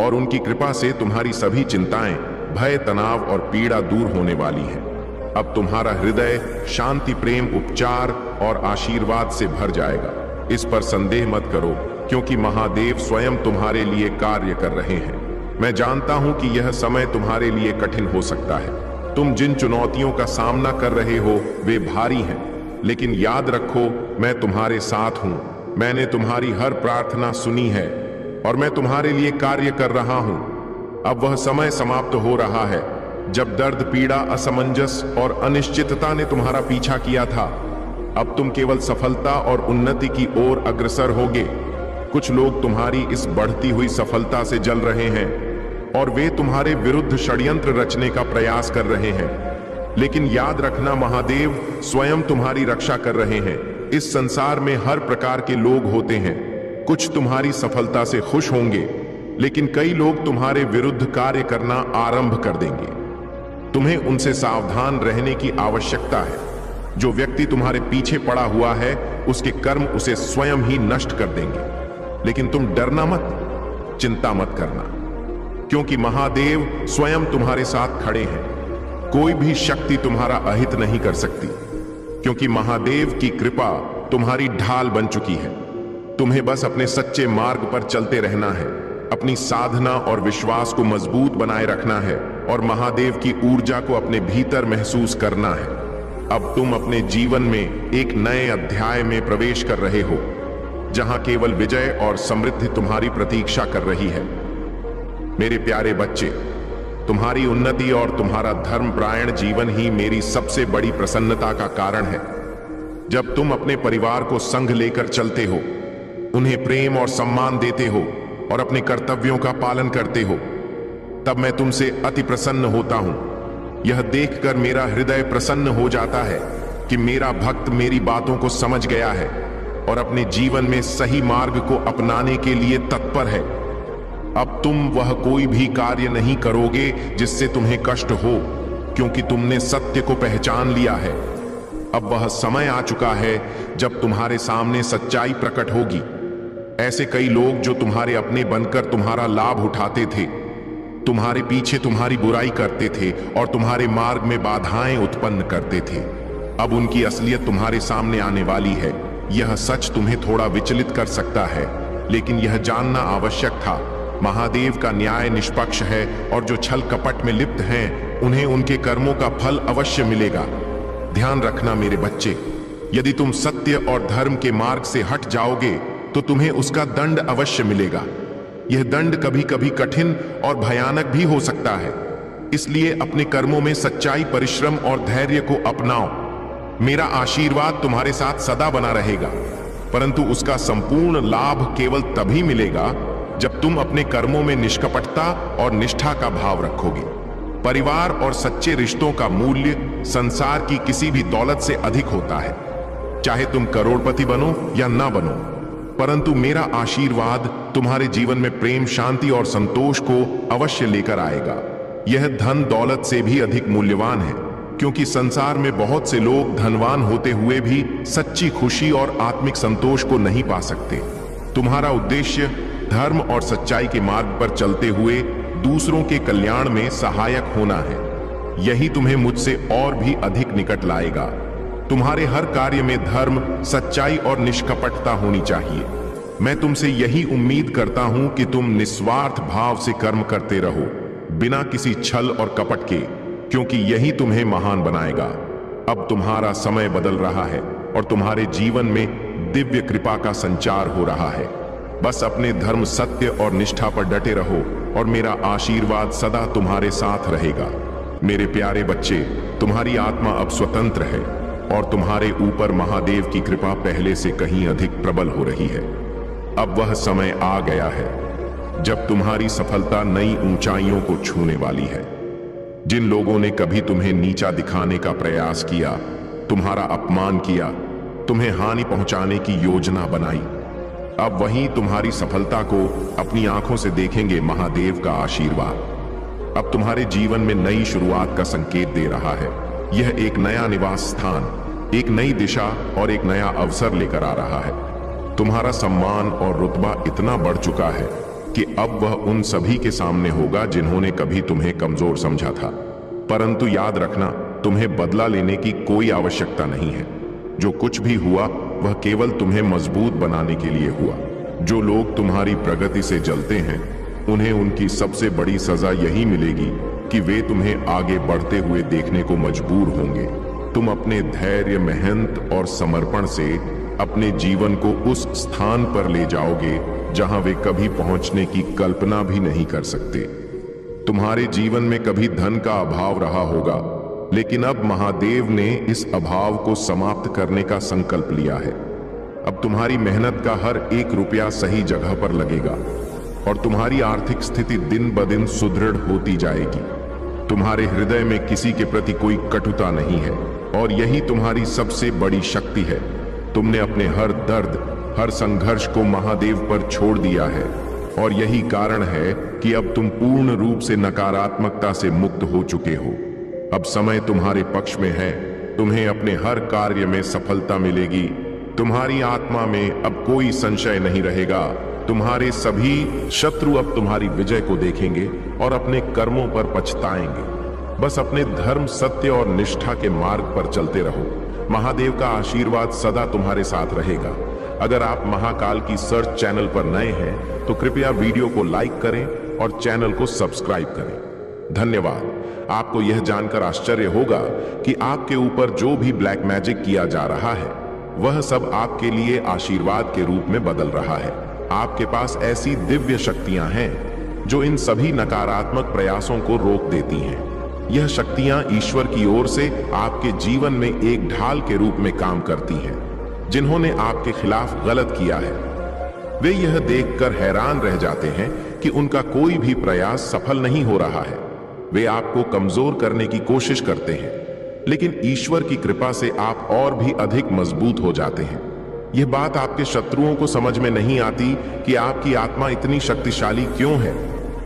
और उनकी कृपा से तुम्हारी सभी चिंताएं, भय, तनाव और पीड़ा दूर होने वाली हैं। अब तुम्हारा हृदय शांति, प्रेम, उपचार और आशीर्वाद से भर जाएगा। इस पर संदेह मत करो, क्योंकि महादेव स्वयं तुम्हारे लिए कार्य कर रहे हैं। मैं जानता हूं कि यह समय तुम्हारे लिए कठिन हो सकता है। तुम जिन चुनौतियों का सामना कर रहे हो वे भारी हैं, लेकिन याद रखो, मैं तुम्हारे साथ हूं। मैंने तुम्हारी हर प्रार्थना सुनी है और मैं तुम्हारे लिए कार्य कर रहा हूं। अब वह समय समाप्त हो रहा है जब दर्द, पीड़ा, असमंजस और अनिश्चितता ने तुम्हारा पीछा किया था। अब तुम केवल सफलता और उन्नति की ओर अग्रसर होगे। कुछ लोग तुम्हारी इस बढ़ती हुई सफलता से जल रहे हैं और वे तुम्हारे विरुद्ध षड्यंत्र रचने का प्रयास कर रहे हैं, लेकिन याद रखना, महादेव स्वयं तुम्हारी रक्षा कर रहे हैं। इस संसार में हर प्रकार के लोग होते हैं। कुछ तुम्हारी सफलता से खुश होंगे, लेकिन कई लोग तुम्हारे विरुद्ध कार्य करना आरंभ कर देंगे। तुम्हें उनसे सावधान रहने की आवश्यकता है। जो व्यक्ति तुम्हारे पीछे पड़ा हुआ है उसके कर्म उसे स्वयं ही नष्ट कर देंगे। लेकिन तुम डरना मत, चिंता मत करना, क्योंकि महादेव स्वयं तुम्हारे साथ खड़े हैं। कोई भी शक्ति तुम्हारा अहित नहीं कर सकती, क्योंकि महादेव की कृपा तुम्हारी ढाल बन चुकी है। तुम्हें बस अपने सच्चे मार्ग पर चलते रहना है, अपनी साधना और विश्वास को मजबूत बनाए रखना है और महादेव की ऊर्जा को अपने भीतर महसूस करना है। अब तुम अपने जीवन में एक नए अध्याय में प्रवेश कर रहे हो, जहां केवल विजय और समृद्धि तुम्हारी प्रतीक्षा कर रही है। मेरे प्यारे बच्चे, तुम्हारी उन्नति और तुम्हारा धर्मपरायण जीवन ही मेरी सबसे बड़ी प्रसन्नता का कारण है। जब तुम अपने परिवार को संग लेकर चलते हो, उन्हें प्रेम और सम्मान देते हो और अपने कर्तव्यों का पालन करते हो, तब मैं तुमसे अति प्रसन्न होता हूं। यह देखकर मेरा हृदय प्रसन्न हो जाता है कि मेरा भक्त मेरी बातों को समझ गया है और अपने जीवन में सही मार्ग को अपनाने के लिए तत्पर है। अब तुम वह कोई भी कार्य नहीं करोगे जिससे तुम्हें कष्ट हो, क्योंकि तुमने सत्य को पहचान लिया है। अब वह समय आ चुका है जब तुम्हारे सामने सच्चाई प्रकट होगी। ऐसे कई लोग जो तुम्हारे अपने बनकर तुम्हारा लाभ उठाते थे, तुम्हारे पीछे तुम्हारी बुराई करते थे और तुम्हारे मार्ग में बाधाएं उत्पन्न करते थे, अब उनकी असलियत तुम्हारे सामने आने वाली है। यह सच तुम्हें थोड़ा विचलित कर सकता है, लेकिन यह जानना आवश्यक था, महादेव का न्याय निष्पक्ष है और जो छल कपट में लिप्त हैं उन्हें उनके कर्मों का फल अवश्य मिलेगा। ध्यान रखना मेरे बच्चे, यदि तुम सत्य और धर्म के मार्ग से हट जाओगे तो तुम्हें उसका दंड अवश्य मिलेगा। यह दंड कभी कभी कठिन और भयानक भी हो सकता है, इसलिए अपने कर्मों में सच्चाई, परिश्रम और धैर्य को अपनाओ। मेरा आशीर्वाद तुम्हारे साथ सदा बना रहेगा, परंतु उसका संपूर्ण लाभ केवल तभी मिलेगा जब तुम अपने कर्मों में निष्कपटता और निष्ठा का भाव रखोगे। परिवार और सच्चे रिश्तों का मूल्य संसार की किसी भी दौलत से अधिक होता है। चाहे तुम करोड़पति बनो या ना बनो, परंतु मेरा आशीर्वाद तुम्हारे जीवन में प्रेम, शांति और संतोष को अवश्य लेकर आएगा। यह धन दौलत से भी अधिक मूल्यवान है, क्योंकि संसार में बहुत से लोग धनवान होते हुए भी सच्ची खुशी और आत्मिक संतोष को नहीं पा सकते। तुम्हारा उद्देश्य धर्म और सच्चाई के मार्ग पर चलते हुए दूसरों के कल्याण में सहायक होना है। यही तुम्हें मुझसे और भी अधिक निकट लाएगा। तुम्हारे हर कार्य में धर्म, सच्चाई और निष्कपटता होनी चाहिए। मैं तुमसे यही उम्मीद करता हूं कि तुम निस्वार्थ भाव से कर्म करते रहो, बिना किसी छल और कपट के, क्योंकि यही तुम्हें महान बनाएगा। अब तुम्हारा समय बदल रहा है और तुम्हारे जीवन में दिव्य कृपा का संचार हो रहा है। बस अपने धर्म, सत्य और निष्ठा पर डटे रहो और मेरा आशीर्वाद सदा तुम्हारे साथ रहेगा। मेरे प्यारे बच्चे, तुम्हारी आत्मा अब स्वतंत्र है और तुम्हारे ऊपर महादेव की कृपा पहले से कहीं अधिक प्रबल हो रही है। अब वह समय आ गया है जब तुम्हारी सफलता नई ऊंचाइयों को छूने वाली है। जिन लोगों ने कभी तुम्हें नीचा दिखाने का प्रयास किया, तुम्हारा अपमान किया, तुम्हें हानि पहुंचाने की योजना बनाई, अब वहीं तुम्हारी सफलता को अपनी आंखों से देखेंगे महादेव का आशीर्वाद। अब तुम्हारे जीवन में नई शुरुआत का संकेत दे रहा है। यह एक नया निवास स्थान, एक नई दिशा और एक नया अवसर लेकर आ रहा है। तुम्हारा सम्मान और रुतबा इतना बढ़ चुका है कि अब वह उन सभी के सामने होगा जिन्होंने कभी तुम्हें कमजोर समझा था। परंतु याद रखना, तुम्हें बदला लेने की कोई आवश्यकता नहीं है। जो कुछ भी हुआ वह केवल तुम्हें मजबूत बनाने के लिए हुआ। जो लोग तुम्हारी प्रगति से जलते हैं, उन्हें उनकी सबसे बड़ी सजा यही मिलेगी कि वे तुम्हें आगे बढ़ते हुए देखने को मजबूर होंगे। तुम अपने धैर्य, मेहनत और समर्पण से अपने जीवन को उस स्थान पर ले जाओगे जहां वे कभी पहुंचने की कल्पना भी नहीं कर सकते। तुम्हारे जीवन में कभी धन का अभाव रहा होगा, लेकिन अब महादेव ने इस अभाव को समाप्त करने का संकल्प लिया है। अब तुम्हारी मेहनत का हर एक रुपया सही जगह पर लगेगा और तुम्हारी आर्थिक स्थिति दिन ब दिन सुदृढ़ होती जाएगी। तुम्हारे हृदय में किसी के प्रति कोई कटुता नहीं है और यही तुम्हारी सबसे बड़ी शक्ति है। तुमने अपने हर दर्द, हर संघर्ष को महादेव पर छोड़ दिया है और यही कारण है कि अब तुम पूर्ण रूप से नकारात्मकता से मुक्त हो चुके हो। अब समय तुम्हारे पक्ष में है। तुम्हें अपने हर कार्य में सफलता मिलेगी। तुम्हारी आत्मा में अब कोई संशय नहीं रहेगा। तुम्हारे सभी शत्रु अब तुम्हारी विजय को देखेंगे और अपने कर्मों पर पछताएंगे। बस अपने धर्म, सत्य और निष्ठा के मार्ग पर चलते रहो। महादेव का आशीर्वाद सदा तुम्हारे साथ रहेगा। अगर आप महाकाल की सर्च चैनल पर नए हैं तो कृपया वीडियो को लाइक करें और चैनल को सब्सक्राइब करें। धन्यवाद। आपको यह जानकर आश्चर्य होगा कि आपके ऊपर जो भी ब्लैक मैजिक किया जा रहा है, वह सब आपके लिए आशीर्वाद के रूप में बदल रहा है। आपके पास ऐसी दिव्य शक्तियां हैं जो इन सभी नकारात्मक प्रयासों को रोक देती हैं। यह शक्तियां ईश्वर की ओर से आपके जीवन में एक ढाल के रूप में काम करती हैं। जिन्होंने आपके खिलाफ गलत किया है, वे यह देखकर हैरान रह जाते हैं कि उनका कोई भी प्रयास सफल नहीं हो रहा है। वे आपको कमजोर करने की कोशिश करते हैं, लेकिन ईश्वर की कृपा से आप और भी अधिक मजबूत हो जाते हैं। यह बात आपके शत्रुओं को समझ में नहीं आती कि आपकी आत्मा इतनी शक्तिशाली क्यों है।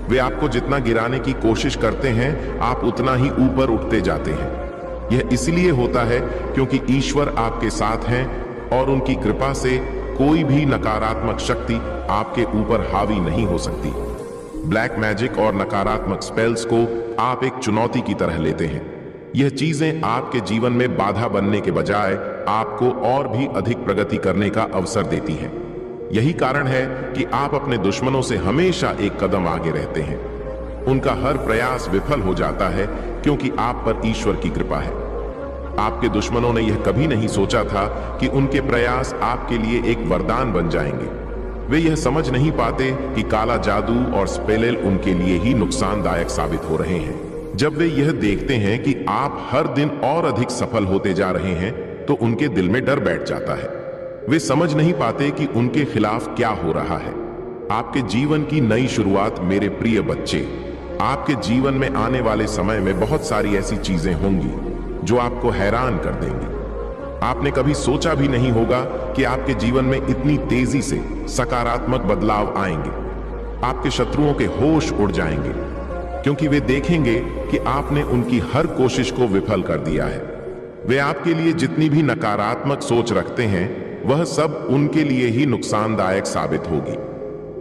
वे आपको जितना गिराने की कोशिश करते हैं, आप उतना ही ऊपर उठते जाते हैं। यह इसलिए होता है क्योंकि ईश्वर आपके साथ हैं और उनकी कृपा से कोई भी नकारात्मक शक्ति आपके ऊपर हावी नहीं हो सकती। ब्लैक मैजिक और नकारात्मक स्पेल्स को आप एक चुनौती की तरह लेते हैं। यह चीजें आपके जीवन में बाधा बनने के बजाय आपको और भी अधिक प्रगति करने का अवसर देती हैं। यही कारण है कि आप अपने दुश्मनों से हमेशा एक कदम आगे रहते हैं। उनका हर प्रयास विफल हो जाता है क्योंकि आप पर ईश्वर की कृपा है। आपके दुश्मनों ने यह कभी नहीं सोचा था कि उनके प्रयास आपके लिए एक वरदान बन जाएंगे। वे यह समझ नहीं पाते कि काला जादू और स्पेल उनके लिए ही नुकसानदायक साबित हो रहे हैं। जब वे यह देखते हैं कि आप हर दिन और अधिक सफल होते जा रहे हैं, तो उनके दिल में डर बैठ जाता है। वे समझ नहीं पाते कि उनके खिलाफ क्या हो रहा है। आपके जीवन की नई शुरुआत, मेरे प्रिय बच्चे, आपके जीवन में आने वाले समय में बहुत सारी ऐसी चीजें होंगी जो आपको हैरान कर देंगी। आपने कभी सोचा भी नहीं होगा कि आपके जीवन में इतनी तेजी से सकारात्मक बदलाव आएंगे। आपके शत्रुओं के होश उड़ जाएंगे क्योंकि वे देखेंगे कि आपने उनकी हर कोशिश को विफल कर दिया है। वे आपके लिए जितनी भी नकारात्मक सोच रखते हैं, वह सब उनके लिए ही नुकसानदायक साबित होगी।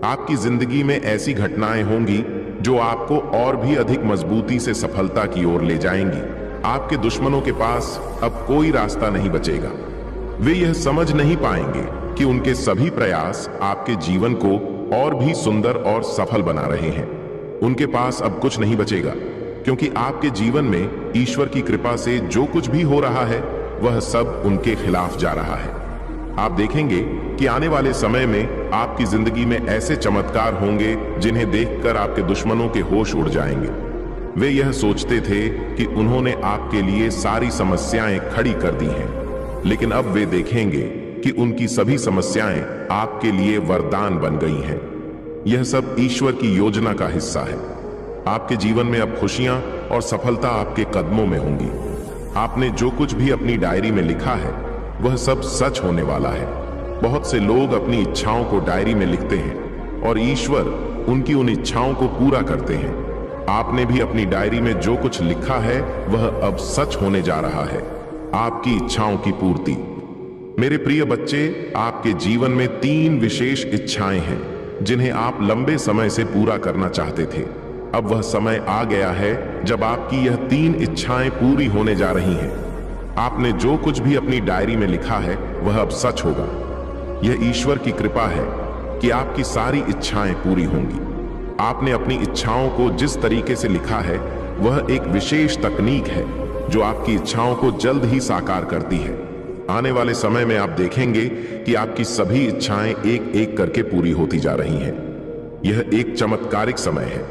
आपकी जिंदगी में ऐसी घटनाएं होंगी जो आपको और भी अधिक मजबूती से सफलता की ओर ले जाएंगी। आपके दुश्मनों के पास अब कोई रास्ता नहीं बचेगा। वे यह समझ नहीं पाएंगे कि उनके सभी प्रयास आपके जीवन को और भी सुंदर और सफल बना रहे हैं। उनके पास अब कुछ नहीं बचेगा, क्योंकि आपके जीवन में ईश्वर की कृपा से जो कुछ भी हो रहा है वह सब उनके खिलाफ जा रहा है। आप देखेंगे कि आने वाले समय में आपकी जिंदगी में ऐसे चमत्कार होंगे जिन्हें देखकर आपके दुश्मनों के होश उड़ जाएंगे। वे यह सोचते थे कि उन्होंने आपके लिए सारी समस्याएं खड़ी कर दी हैं, लेकिन अब वे देखेंगे कि उनकी सभी समस्याएं आपके लिए वरदान बन गई हैं। यह सब ईश्वर की योजना का हिस्सा है। आपके जीवन में अब खुशियां और सफलता आपके कदमों में होंगी। आपने जो कुछ भी अपनी डायरी में लिखा है वह सब सच होने वाला है। बहुत से लोग अपनी इच्छाओं को डायरी में लिखते हैं और ईश्वर उनकी उन इच्छाओं को पूरा करते हैं। आपने भी अपनी डायरी में जो कुछ लिखा है वह अब सच होने जा रहा है, आपकी इच्छाओं की पूर्ति। मेरे प्रिय बच्चे, आपके जीवन में 3 विशेष इच्छाएं हैं जिन्हें आप लंबे समय से पूरा करना चाहते थे। अब वह समय आ गया है जब आपकी यह 3 इच्छाएं पूरी होने जा रही हैं। आपने जो कुछ भी अपनी डायरी में लिखा है वह अब सच होगा। यह ईश्वर की कृपा है कि आपकी सारी इच्छाएं पूरी होंगी। आपने अपनी इच्छाओं को जिस तरीके से लिखा है वह एक विशेष तकनीक है जो आपकी इच्छाओं को जल्द ही साकार करती है। आने वाले समय में आप देखेंगे कि आपकी सभी इच्छाएं एक एक करके पूरी होती जा रही हैं। यह एक चमत्कारिक समय है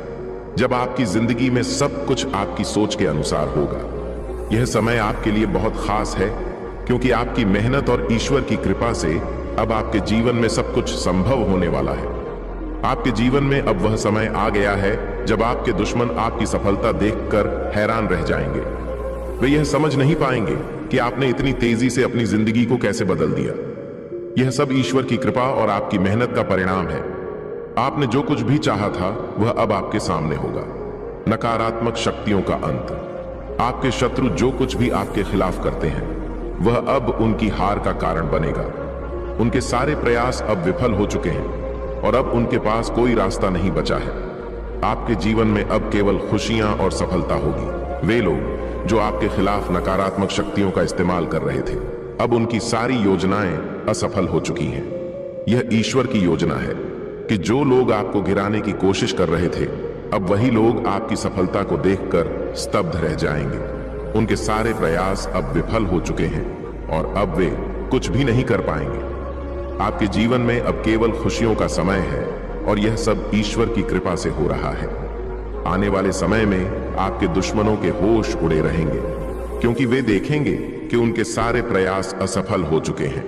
जब आपकी जिंदगी में सब कुछ आपकी सोच के अनुसार होगा। यह समय आपके लिए बहुत खास है, क्योंकि आपकी मेहनत और ईश्वर की कृपा से अब आपके जीवन में सब कुछ संभव होने वाला है। आपके जीवन में अब वह समय आ गया है जब आपके दुश्मन आपकी सफलता देखकर हैरान रह जाएंगे। वे यह समझ नहीं पाएंगे कि आपने इतनी तेजी से अपनी जिंदगी को कैसे बदल दिया। यह सब ईश्वर की कृपा और आपकी मेहनत का परिणाम है। आपने जो कुछ भी चाहा था वह अब आपके सामने होगा। नकारात्मक शक्तियों का अंत। आपके शत्रु जो कुछ भी आपके खिलाफ करते हैं वह अब उनकी हार का कारण बनेगा। उनके सारे प्रयास अब विफल हो चुके हैं और अब उनके पास कोई रास्ता नहीं बचा है। आपके जीवन में अब केवल खुशियां और सफलता होगी। वे लोग जो आपके खिलाफ नकारात्मक शक्तियों का इस्तेमाल कर रहे थे, अब उनकी सारी योजनाएं असफल हो चुकी हैं। यह ईश्वर की योजना है कि जो लोग आपको गिराने की कोशिश कर रहे थे, अब वही लोग आपकी सफलता को देखकर स्तब्ध रह जाएंगे। उनके सारे प्रयास अब विफल हो चुके हैं और अब वे कुछ भी नहीं कर पाएंगे। आपके जीवन में अब केवल खुशियों का समय है और यह सब ईश्वर की कृपा से हो रहा है। आने वाले समय में आपके दुश्मनों के होश उड़े रहेंगे, क्योंकि वे देखेंगे कि उनके सारे प्रयास असफल हो चुके हैं।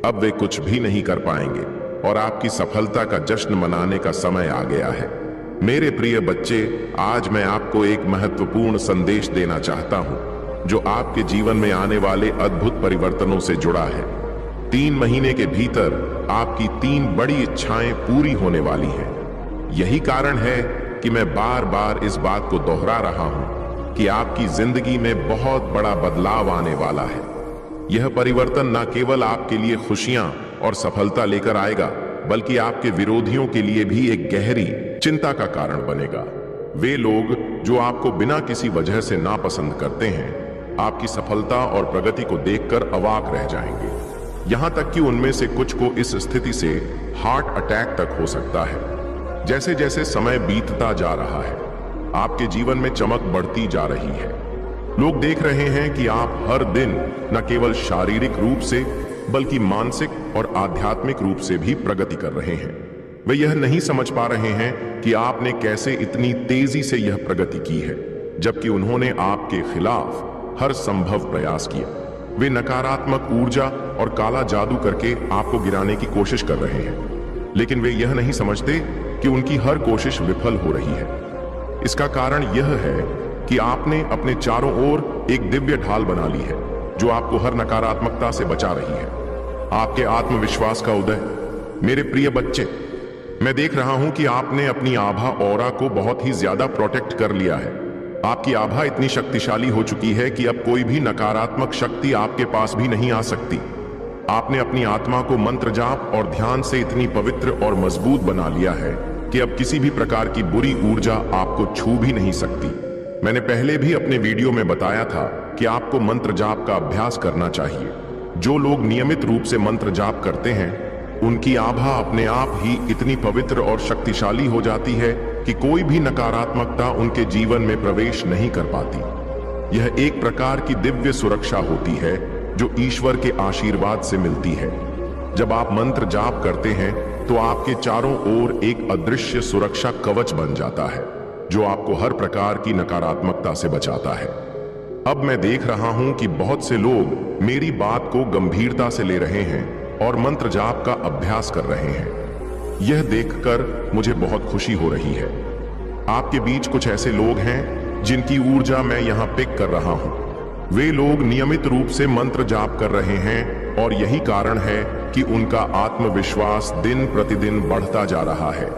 अब वे कुछ भी नहीं कर पाएंगे और आपकी सफलता का जश्न मनाने का समय आ गया है। मेरे प्रिय बच्चे, आज मैं आपको एक महत्वपूर्ण संदेश देना चाहता हूं जो आपके जीवन में आने वाले अद्भुत परिवर्तनों से जुड़ा है। 3 महीने के भीतर आपकी 3 बड़ी इच्छाएं पूरी होने वाली हैं। यही कारण है कि मैं बार बार इस बात को दोहरा रहा हूं कि आपकी जिंदगी में बहुत बड़ा बदलाव आने वाला है। यह परिवर्तन न केवल आपके लिए खुशियां और सफलता लेकर आएगा, बल्कि आपके विरोधियों के लिए भी एक गहरी चिंता का कारण बनेगा। वे लोग जो आपको बिना किसी वजह से नापसंद करते हैं, आपकी सफलता और प्रगति को देखकर अवाक रह जाएंगे। यहां तक कि उनमें से कुछ को इस स्थिति से हार्ट अटैक तक हो सकता है। जैसे जैसे समय बीतता जा रहा है, आपके जीवन में चमक बढ़ती जा रही है। लोग देख रहे हैं कि आप हर दिन न केवल शारीरिक रूप से बल्कि मानसिक और आध्यात्मिक रूप से भी प्रगति कर रहे हैं। वे यह नहीं समझ पा रहे हैं कि आपने कैसे इतनी तेजी से यह प्रगति की है, जबकि उन्होंने आपके खिलाफ हर संभव प्रयास किया। वे नकारात्मक ऊर्जा और काला जादू करके आपको गिराने की कोशिश कर रहे हैं, लेकिन वे यह नहीं समझते कि उनकी हर कोशिश विफल हो रही है। इसका कारण यह है कि आपने अपने चारों ओर एक दिव्य ढाल बना ली है जो आपको हर नकारात्मकता से बचा रही है। आपके आत्मविश्वास का उदय। मेरे प्रिय बच्चे, मैं देख रहा हूं कि आपने अपनी आभा ऑरा को बहुत ही ज्यादा प्रोटेक्ट कर लिया है। आपकी आभा इतनी शक्तिशाली हो चुकी है कि अब कोई भी नकारात्मक शक्ति आपके पास भी नहीं आ सकती। आपने अपनी आत्मा को मंत्र जाप और ध्यान से इतनी पवित्र और मजबूत बना लिया है कि अब किसी भी प्रकार की बुरी ऊर्जा आपको छू भी नहीं सकती। मैंने पहले भी अपने वीडियो में बताया था कि आपको मंत्र जाप का अभ्यास करना चाहिए। जो लोग नियमित रूप से मंत्र जाप करते हैं उनकी आभा अपने आप ही इतनी पवित्र और शक्तिशाली हो जाती है कि कोई भी नकारात्मकता उनके जीवन में प्रवेश नहीं कर पाती। यह एक प्रकार की दिव्य सुरक्षा होती है जो ईश्वर के आशीर्वाद से मिलती है। जब आप मंत्र जाप करते हैं तो आपके चारों ओर एक अदृश्य सुरक्षा कवच बन जाता है जो आपको हर प्रकार की नकारात्मकता से बचाता है। अब मैं देख रहा हूं कि बहुत से लोग मेरी बात को गंभीरता से ले रहे हैं और मंत्र जाप का अभ्यास कर रहे हैं। यह देखकर मुझे बहुत खुशी हो रही है। आपके बीच कुछ ऐसे लोग हैं जिनकी ऊर्जा मैं यहां पिक कर रहा हूं। वे लोग नियमित रूप से मंत्र जाप कर रहे हैं और यही कारण है कि उनका आत्मविश्वास दिन प्रतिदिन बढ़ता जा रहा है।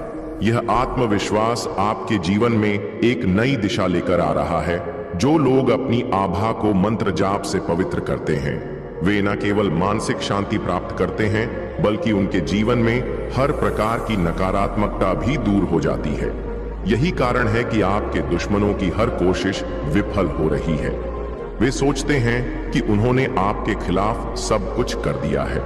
यह आत्मविश्वास आपके जीवन में एक नई दिशा लेकर आ रहा है। जो लोग अपनी आभा को मंत्र जाप से पवित्र करते हैं वे न केवल मानसिक शांति प्राप्त करते हैं बल्कि उनके जीवन में हर प्रकार की नकारात्मकता भी दूर हो जाती है। यही कारण है कि आपके दुश्मनों की हर कोशिश विफल हो रही है। वे सोचते हैं कि उन्होंने आपके खिलाफ सब कुछ कर दिया है,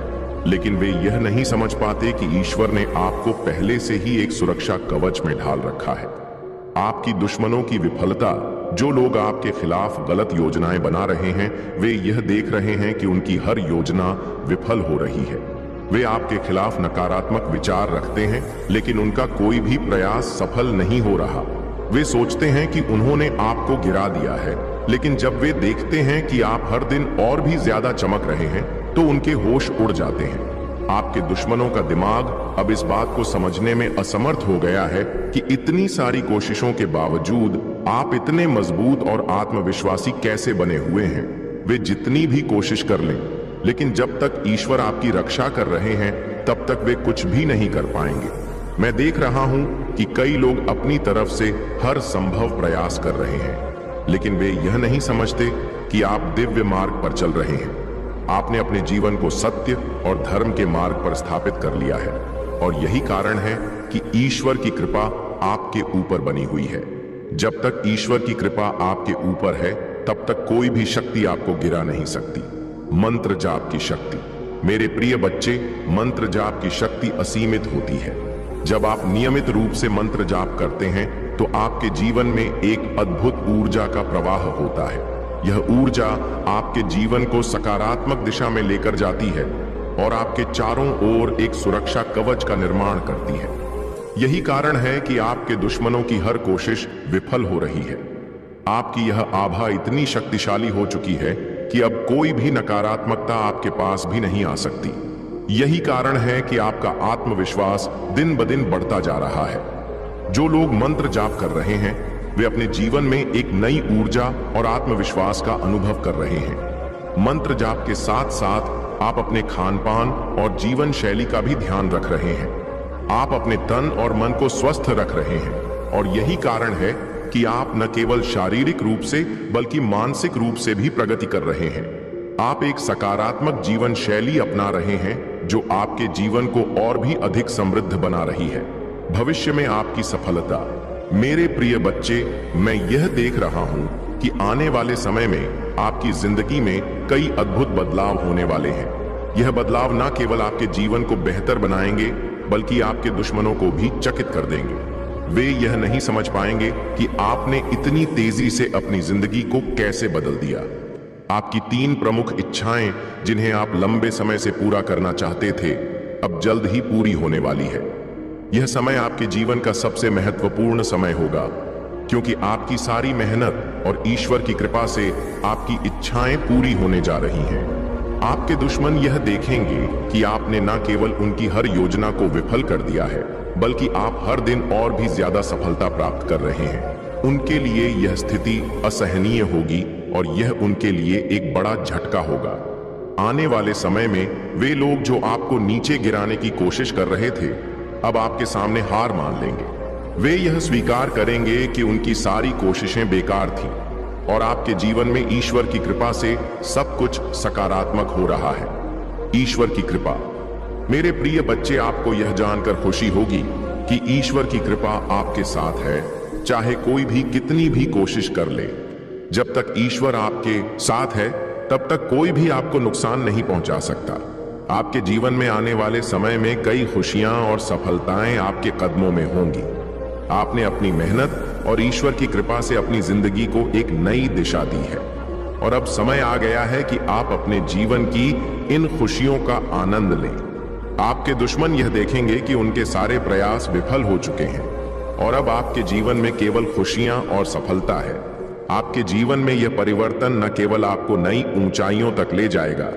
लेकिन वे यह नहीं समझ पाते कि ईश्वर ने आपको पहले से ही एक सुरक्षा कवच में ढाल रखा है। आपकी दुश्मनों की विफलता, जो लोग आपके खिलाफ गलत योजनाएं बना रहे हैं, वे यह देख रहे हैं कि उनकी हर योजना विफल हो रही है। वे आपके खिलाफ नकारात्मक विचार रखते हैं, लेकिन उनका कोई भी प्रयास सफल नहीं हो रहा। वे सोचते हैं कि उन्होंने आपको गिरा दिया है, लेकिन जब वे देखते हैं कि आप हर दिन और भी ज्यादा चमक रहे हैं तो उनके होश उड़ जाते हैं। आपके दुश्मनों का दिमाग अब इस बात को समझने में असमर्थ हो गया है कि इतनी सारी कोशिशों के बावजूद आप इतने मजबूत और आत्मविश्वासी कैसे बने हुए हैं। वे जितनी भी कोशिश कर लें, लेकिन जब तक ईश्वर आपकी रक्षा कर रहे हैं तब तक वे कुछ भी नहीं कर पाएंगे। मैं देख रहा हूं कि कई लोग अपनी तरफ से हर संभव प्रयास कर रहे हैं, लेकिन वे यह नहीं समझते कि आप दिव्य मार्ग पर चल रहे हैं। आपने अपने जीवन को सत्य और धर्म के मार्ग पर स्थापित कर लिया है और यही कारण है कि ईश्वर की कृपा आपके ऊपर बनी हुई है। जब तक ईश्वर की कृपा आपके ऊपर है तब तक कोई भी शक्ति आपको गिरा नहीं सकती। मंत्र जाप की शक्ति। मेरे प्रिय बच्चे, मंत्र जाप की शक्ति असीमित होती है। जब आप नियमित रूप से मंत्र जाप करते हैं तो आपके जीवन में एक अद्भुत ऊर्जा का प्रवाह होता है। यह ऊर्जा आपके जीवन को सकारात्मक दिशा में लेकर जाती है और आपके चारों ओर एक सुरक्षा कवच का निर्माण करती है। यही कारण है कि आपके दुश्मनों की हर कोशिश विफल हो रही है। आपकी यह आभा इतनी शक्तिशाली हो चुकी है कि अब कोई भी नकारात्मकता आपके पास भी नहीं आ सकती। यही कारण है कि आपका आत्मविश्वास दिन ब दिन बढ़ता जा रहा है। जो लोग मंत्र जाप कर रहे हैं वे अपने जीवन में एक नई ऊर्जा और आत्मविश्वास का अनुभव कर रहे हैं। मंत्र जाप के साथ साथ आप अपने खान पान और जीवन शैली का भी ध्यान रख रहे हैं। आप अपने तन और मन को स्वस्थ रख रहे हैं और यही कारण है कि आप न केवल शारीरिक रूप से बल्कि मानसिक रूप से भी प्रगति कर रहे हैं। आप एक सकारात्मक जीवन शैली अपना रहे हैं जो आपके जीवन को और भी अधिक समृद्ध बना रही है। भविष्य में आपकी सफलता। मेरे प्रिय बच्चे, मैं यह देख रहा हूं कि आने वाले समय में आपकी जिंदगी में कई अद्भुत बदलाव होने वाले हैं। यह बदलाव न केवल आपके जीवन को बेहतर बनाएंगे बल्कि आपके दुश्मनों को भी चकित कर देंगे। वे यह नहीं समझ पाएंगे कि आपने इतनी तेजी से अपनी जिंदगी को कैसे बदल दिया। आपकी 3 प्रमुख इच्छाएं जिन्हें आप लंबे समय से पूरा करना चाहते थे अब जल्द ही पूरी होने वाली है। यह समय आपके जीवन का सबसे महत्वपूर्ण समय होगा क्योंकि आपकी सारी मेहनत और ईश्वर की कृपा से आपकी इच्छाएं पूरी होने जा रही हैं। आपके दुश्मन यह देखेंगे कि आपने न केवल उनकी हर योजना को विफल कर दिया है बल्कि आप हर दिन और भी ज्यादा सफलता प्राप्त कर रहे हैं। उनके लिए यह स्थिति असहनीय होगी और यह उनके लिए एक बड़ा झटका होगा। आने वाले समय में वे लोग जो आपको नीचे गिराने की कोशिश कर रहे थे अब आपके सामने हार मान लेंगे। वे यह स्वीकार करेंगे कि उनकी सारी कोशिशें बेकार थीं और आपके जीवन में ईश्वर की कृपा से सब कुछ सकारात्मक हो रहा है। ईश्वर की कृपा। मेरे प्रिय बच्चे, आपको यह जानकर खुशी होगी कि ईश्वर की कृपा आपके साथ है चाहे कोई भी कितनी भी कोशिश कर ले। जब तक ईश्वर आपके साथ है तब तक कोई भी आपको नुकसान नहीं पहुंचा सकता। आपके जीवन में आने वाले समय में कई खुशियां और सफलताएं आपके कदमों में होंगी। आपने अपनी मेहनत और ईश्वर की कृपा से अपनी जिंदगी को एक नई दिशा दी है और अब समय आ गया है कि आप अपने जीवन की इन खुशियों का आनंद लें। आपके दुश्मन यह देखेंगे कि उनके सारे प्रयास विफल हो चुके हैं और अब आपके जीवन में केवल खुशियां और सफलता है। आपके जीवन में यह परिवर्तन न केवल आपको नई ऊंचाइयों तक ले जाएगा,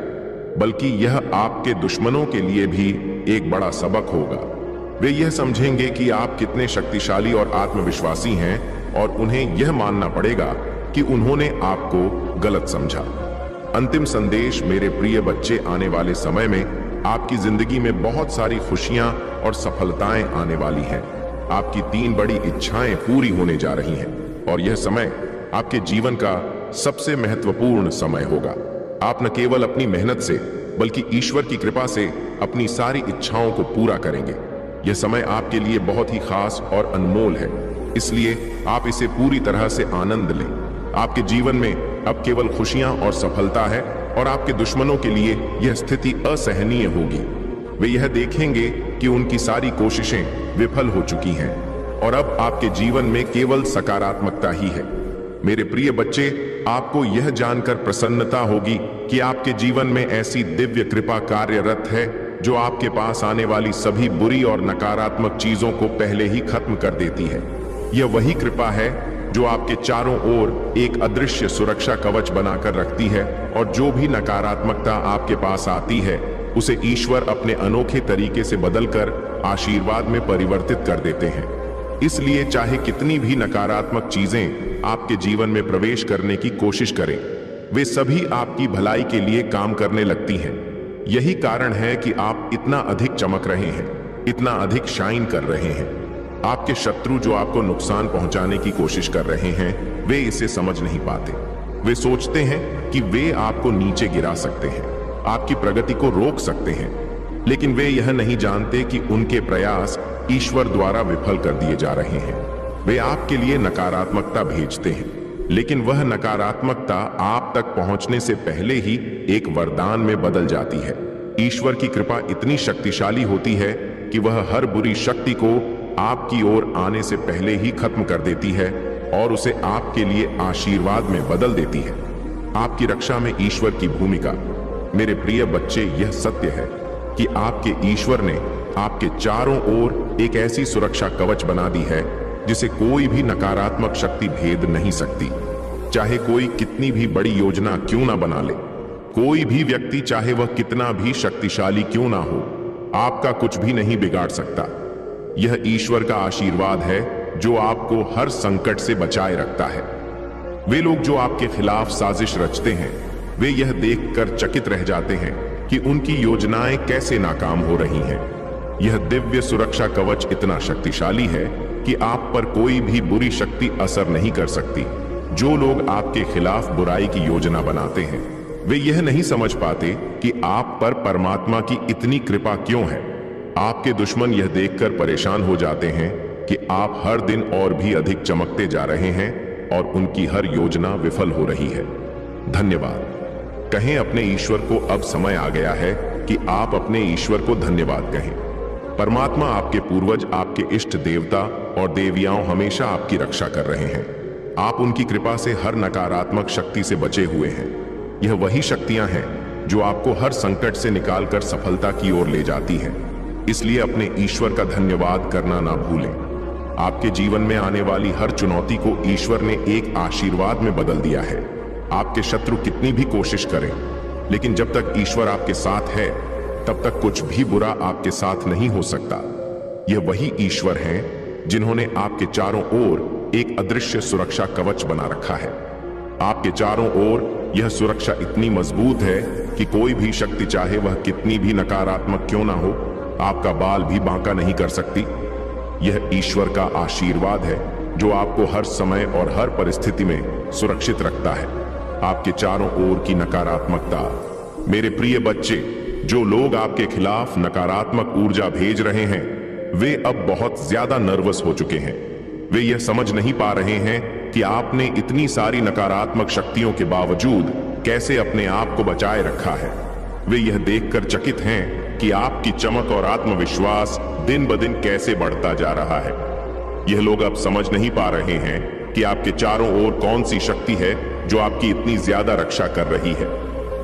बल्कि यह आपके दुश्मनों के लिए भी एक बड़ा सबक होगा। वे यह समझेंगे कि आप कितने शक्तिशाली और आत्मविश्वासी हैं और उन्हें यह मानना पड़ेगा कि उन्होंने आपको गलत समझा। अंतिम संदेश, मेरे प्रिय बच्चे, आने वाले समय में आपकी जिंदगी में बहुत सारी खुशियां और सफलताएं आने वाली हैं। आपकी 3 बड़ी इच्छाएं पूरी होने जा रही हैं और यह समय आपके जीवन का सबसे महत्वपूर्ण समय होगा। आप न केवल अपनी मेहनत से बल्कि ईश्वर की कृपा से अपनी सारी इच्छाओं को पूरा करेंगे। यह समय आपके लिए बहुत ही खास और अनमोल है, इसलिए आप इसे पूरी तरह से आनंद लें। आपके जीवन में अब केवल खुशियां और सफलता है और आपके दुश्मनों के लिए यह स्थिति असहनीय होगी। वे यह देखेंगे कि उनकी सारी कोशिशें विफल हो चुकी हैं और अब आपके जीवन में केवल सकारात्मकता ही है। मेरे प्रिय बच्चे, आपको यह जानकर प्रसन्नता होगी कि आपके जीवन में ऐसी दिव्य कृपा कार्यरत है जो आपके पास आने वाली सभी बुरी और नकारात्मक चीजों को पहले ही खत्म कर देती है। यह वही कृपा है जो आपके चारों ओर एक अदृश्य सुरक्षा कवच बनाकर रखती है और जो भी नकारात्मकता आपके पास आती है उसे ईश्वर अपने अनोखे तरीके से बदलकर आशीर्वाद में परिवर्तित कर देते हैं। इसलिए चाहे कितनी भी नकारात्मक चीजें आपके जीवन में प्रवेश करने की कोशिश करें, वे सभी आपकी भलाई के लिए काम करने लगती हैं। यही कारण है कि आप इतना अधिक चमक रहे हैं, इतना अधिक शाइन कर रहे हैं। आपके शत्रु जो आपको नुकसान पहुंचाने की कोशिश कर रहे हैं, वे इसे समझ नहीं पाते। वे सोचते हैं कि वे आपको नीचे गिरा सकते हैं, आपकी प्रगति को रोक सकते हैं, लेकिन वे यह नहीं जानते कि उनके प्रयास ईश्वर द्वारा विफल कर दिए जा रहे हैं। वे आपके लिए नकारात्मकता भेजते हैं, लेकिन वह नकारात्मकता आप तक पहुंचने से पहले ही एक वरदान में बदल जाती है। ईश्वर की कृपा इतनी शक्तिशाली होती है कि वह हर बुरी शक्ति को आपकी ओर आने से पहले ही खत्म कर देती है और उसे आपके लिए आशीर्वाद में बदल देती है। आपकी रक्षा में ईश्वर की भूमिका, मेरे प्रिय बच्चे, यह सत्य है कि आपके ईश्वर ने आपके चारों ओर एक ऐसी सुरक्षा कवच बना दी है जिसे कोई भी नकारात्मक शक्ति भेद नहीं सकती। चाहे कोई कितनी भी बड़ी योजना क्यों ना बना ले, कोई भी व्यक्ति चाहे वह कितना भी शक्तिशाली क्यों ना हो, आपका कुछ भी नहीं बिगाड़ सकता। यह ईश्वर का आशीर्वाद है जो आपको हर संकट से बचाए रखता है। वे लोग जो आपके खिलाफ साजिश रचते हैं, वे यह देखकर चकित रह जाते हैं कि उनकी योजनाएं कैसे नाकाम हो रही हैं। यह दिव्य सुरक्षा कवच इतना शक्तिशाली है कि आप पर कोई भी बुरी शक्ति असर नहीं कर सकती। जो लोग आपके खिलाफ बुराई की योजना बनाते हैं, वे यह नहीं समझ पाते कि आप पर परमात्मा की इतनी कृपा क्यों है। आपके दुश्मन यह देखकर परेशान हो जाते हैं कि आप हर दिन और भी अधिक चमकते जा रहे हैं और उनकी हर योजना विफल हो रही है। धन्यवाद कहें अपने ईश्वर को। अब समय आ गया है कि आप अपने ईश्वर को धन्यवाद कहें। परमात्मा, आपके पूर्वज, आपके इष्ट देवता और देवियाओं हमेशा आपकी रक्षा कर रहे हैं। आप उनकी कृपा से हर नकारात्मक शक्ति से बचे हुए हैं। यह वही शक्तियां हैं जो आपको हर संकट से निकालकर सफलता की ओर ले जाती हैं। इसलिए अपने ईश्वर का धन्यवाद करना ना भूलें। आपके जीवन में आने वाली हर चुनौती को ईश्वर ने एक आशीर्वाद में बदल दिया है। आपके शत्रु कितनी भी कोशिश करें, लेकिन जब तक ईश्वर आपके साथ है तब तक कुछ भी बुरा आपके साथ नहीं हो सकता। यह वही ईश्वर हैं जिन्होंने आपके चारों ओर एक अदृश्य सुरक्षा कवच बना रखा है। आपके चारों ओर यह सुरक्षा इतनी मजबूत है कि कोई भी शक्ति, चाहे वह कितनी भी नकारात्मक क्यों ना हो, आपका बाल भी बांका नहीं कर सकती। यह ईश्वर का आशीर्वाद है जो आपको हर समय और हर परिस्थिति में सुरक्षित रखता है। आपके चारों ओर की नकारात्मकता, मेरे प्रिय बच्चे, जो लोग आपके खिलाफ नकारात्मक ऊर्जा भेज रहे हैं, वे अब बहुत ज्यादा नर्वस हो चुके हैं। वे यह समझ नहीं पा रहे हैं कि आपने इतनी सारी नकारात्मक शक्तियों के बावजूद कैसे अपने आप को बचाए रखा है। वे यह देखकर चकित हैं कि आपकी चमक और आत्मविश्वास दिन ब दिन कैसे बढ़ता जा रहा है। यह लोग अब समझ नहीं पा रहे हैं कि आपके चारों ओर कौन सी शक्ति है जो आपकी इतनी ज्यादा रक्षा कर रही है।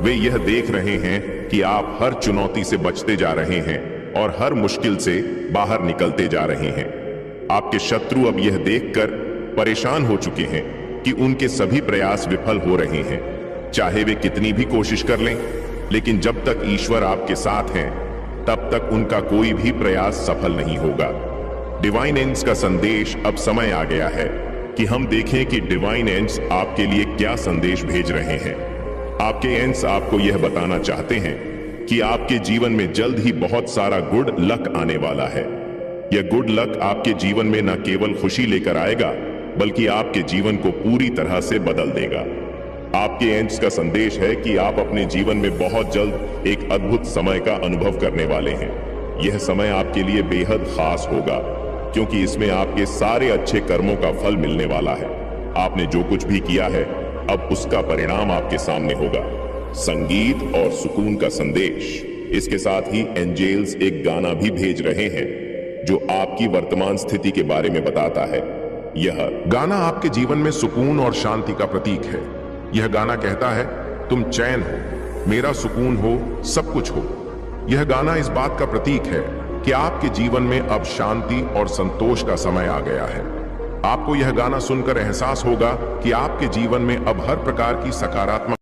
वे यह देख रहे हैं कि आप हर चुनौती से बचते जा रहे हैं और हर मुश्किल से बाहर निकलते जा रहे हैं। आपके शत्रु अब यह देखकर परेशान हो चुके हैं कि उनके सभी प्रयास विफल हो रहे हैं, चाहे वे कितनी भी कोशिश कर लें। लेकिन जब तक ईश्वर आपके साथ हैं, तब तक उनका कोई भी प्रयास सफल नहीं होगा। डिवाइन एंड्स का संदेश अब समय आ गया है कि हम देखें कि डिवाइन एंड्स आपके लिए क्या संदेश भेज रहे हैं। आपके एंड्स आपको यह बताना चाहते हैं कि आपके जीवन में जल्द ही बहुत सारा गुड लक आने वाला है। यह गुड लक आपके जीवन में न केवल खुशी लेकर आएगा, बल्कि आपके जीवन को पूरी तरह से बदल देगा। आपके एंड्स का संदेश है कि आप अपने जीवन में बहुत जल्द एक अद्भुत समय का अनुभव करने वाले हैं। यह समय आपके लिए बेहद खास होगा, क्योंकि इसमें आपके सारे अच्छे कर्मों का फल मिलने वाला है। आपने जो कुछ भी किया है, अब उसका परिणाम आपके सामने होगा। संगीत और सुकून का संदेश। इसके साथ ही एंजेल्स एक गाना भी भेज रहे हैं जो आपकी वर्तमान स्थिति के बारे में बताता है। यह गाना आपके जीवन में सुकून और शांति का प्रतीक है। यह गाना कहता है, तुम चैन हो, मेरा सुकून हो, सब कुछ हो। यह गाना इस बात का प्रतीक है कि आपके जीवन में अब शांति और संतोष का समय आ गया है। आपको यह गाना सुनकर एहसास होगा कि आपके जीवन में अब हर प्रकार की सकारात्मक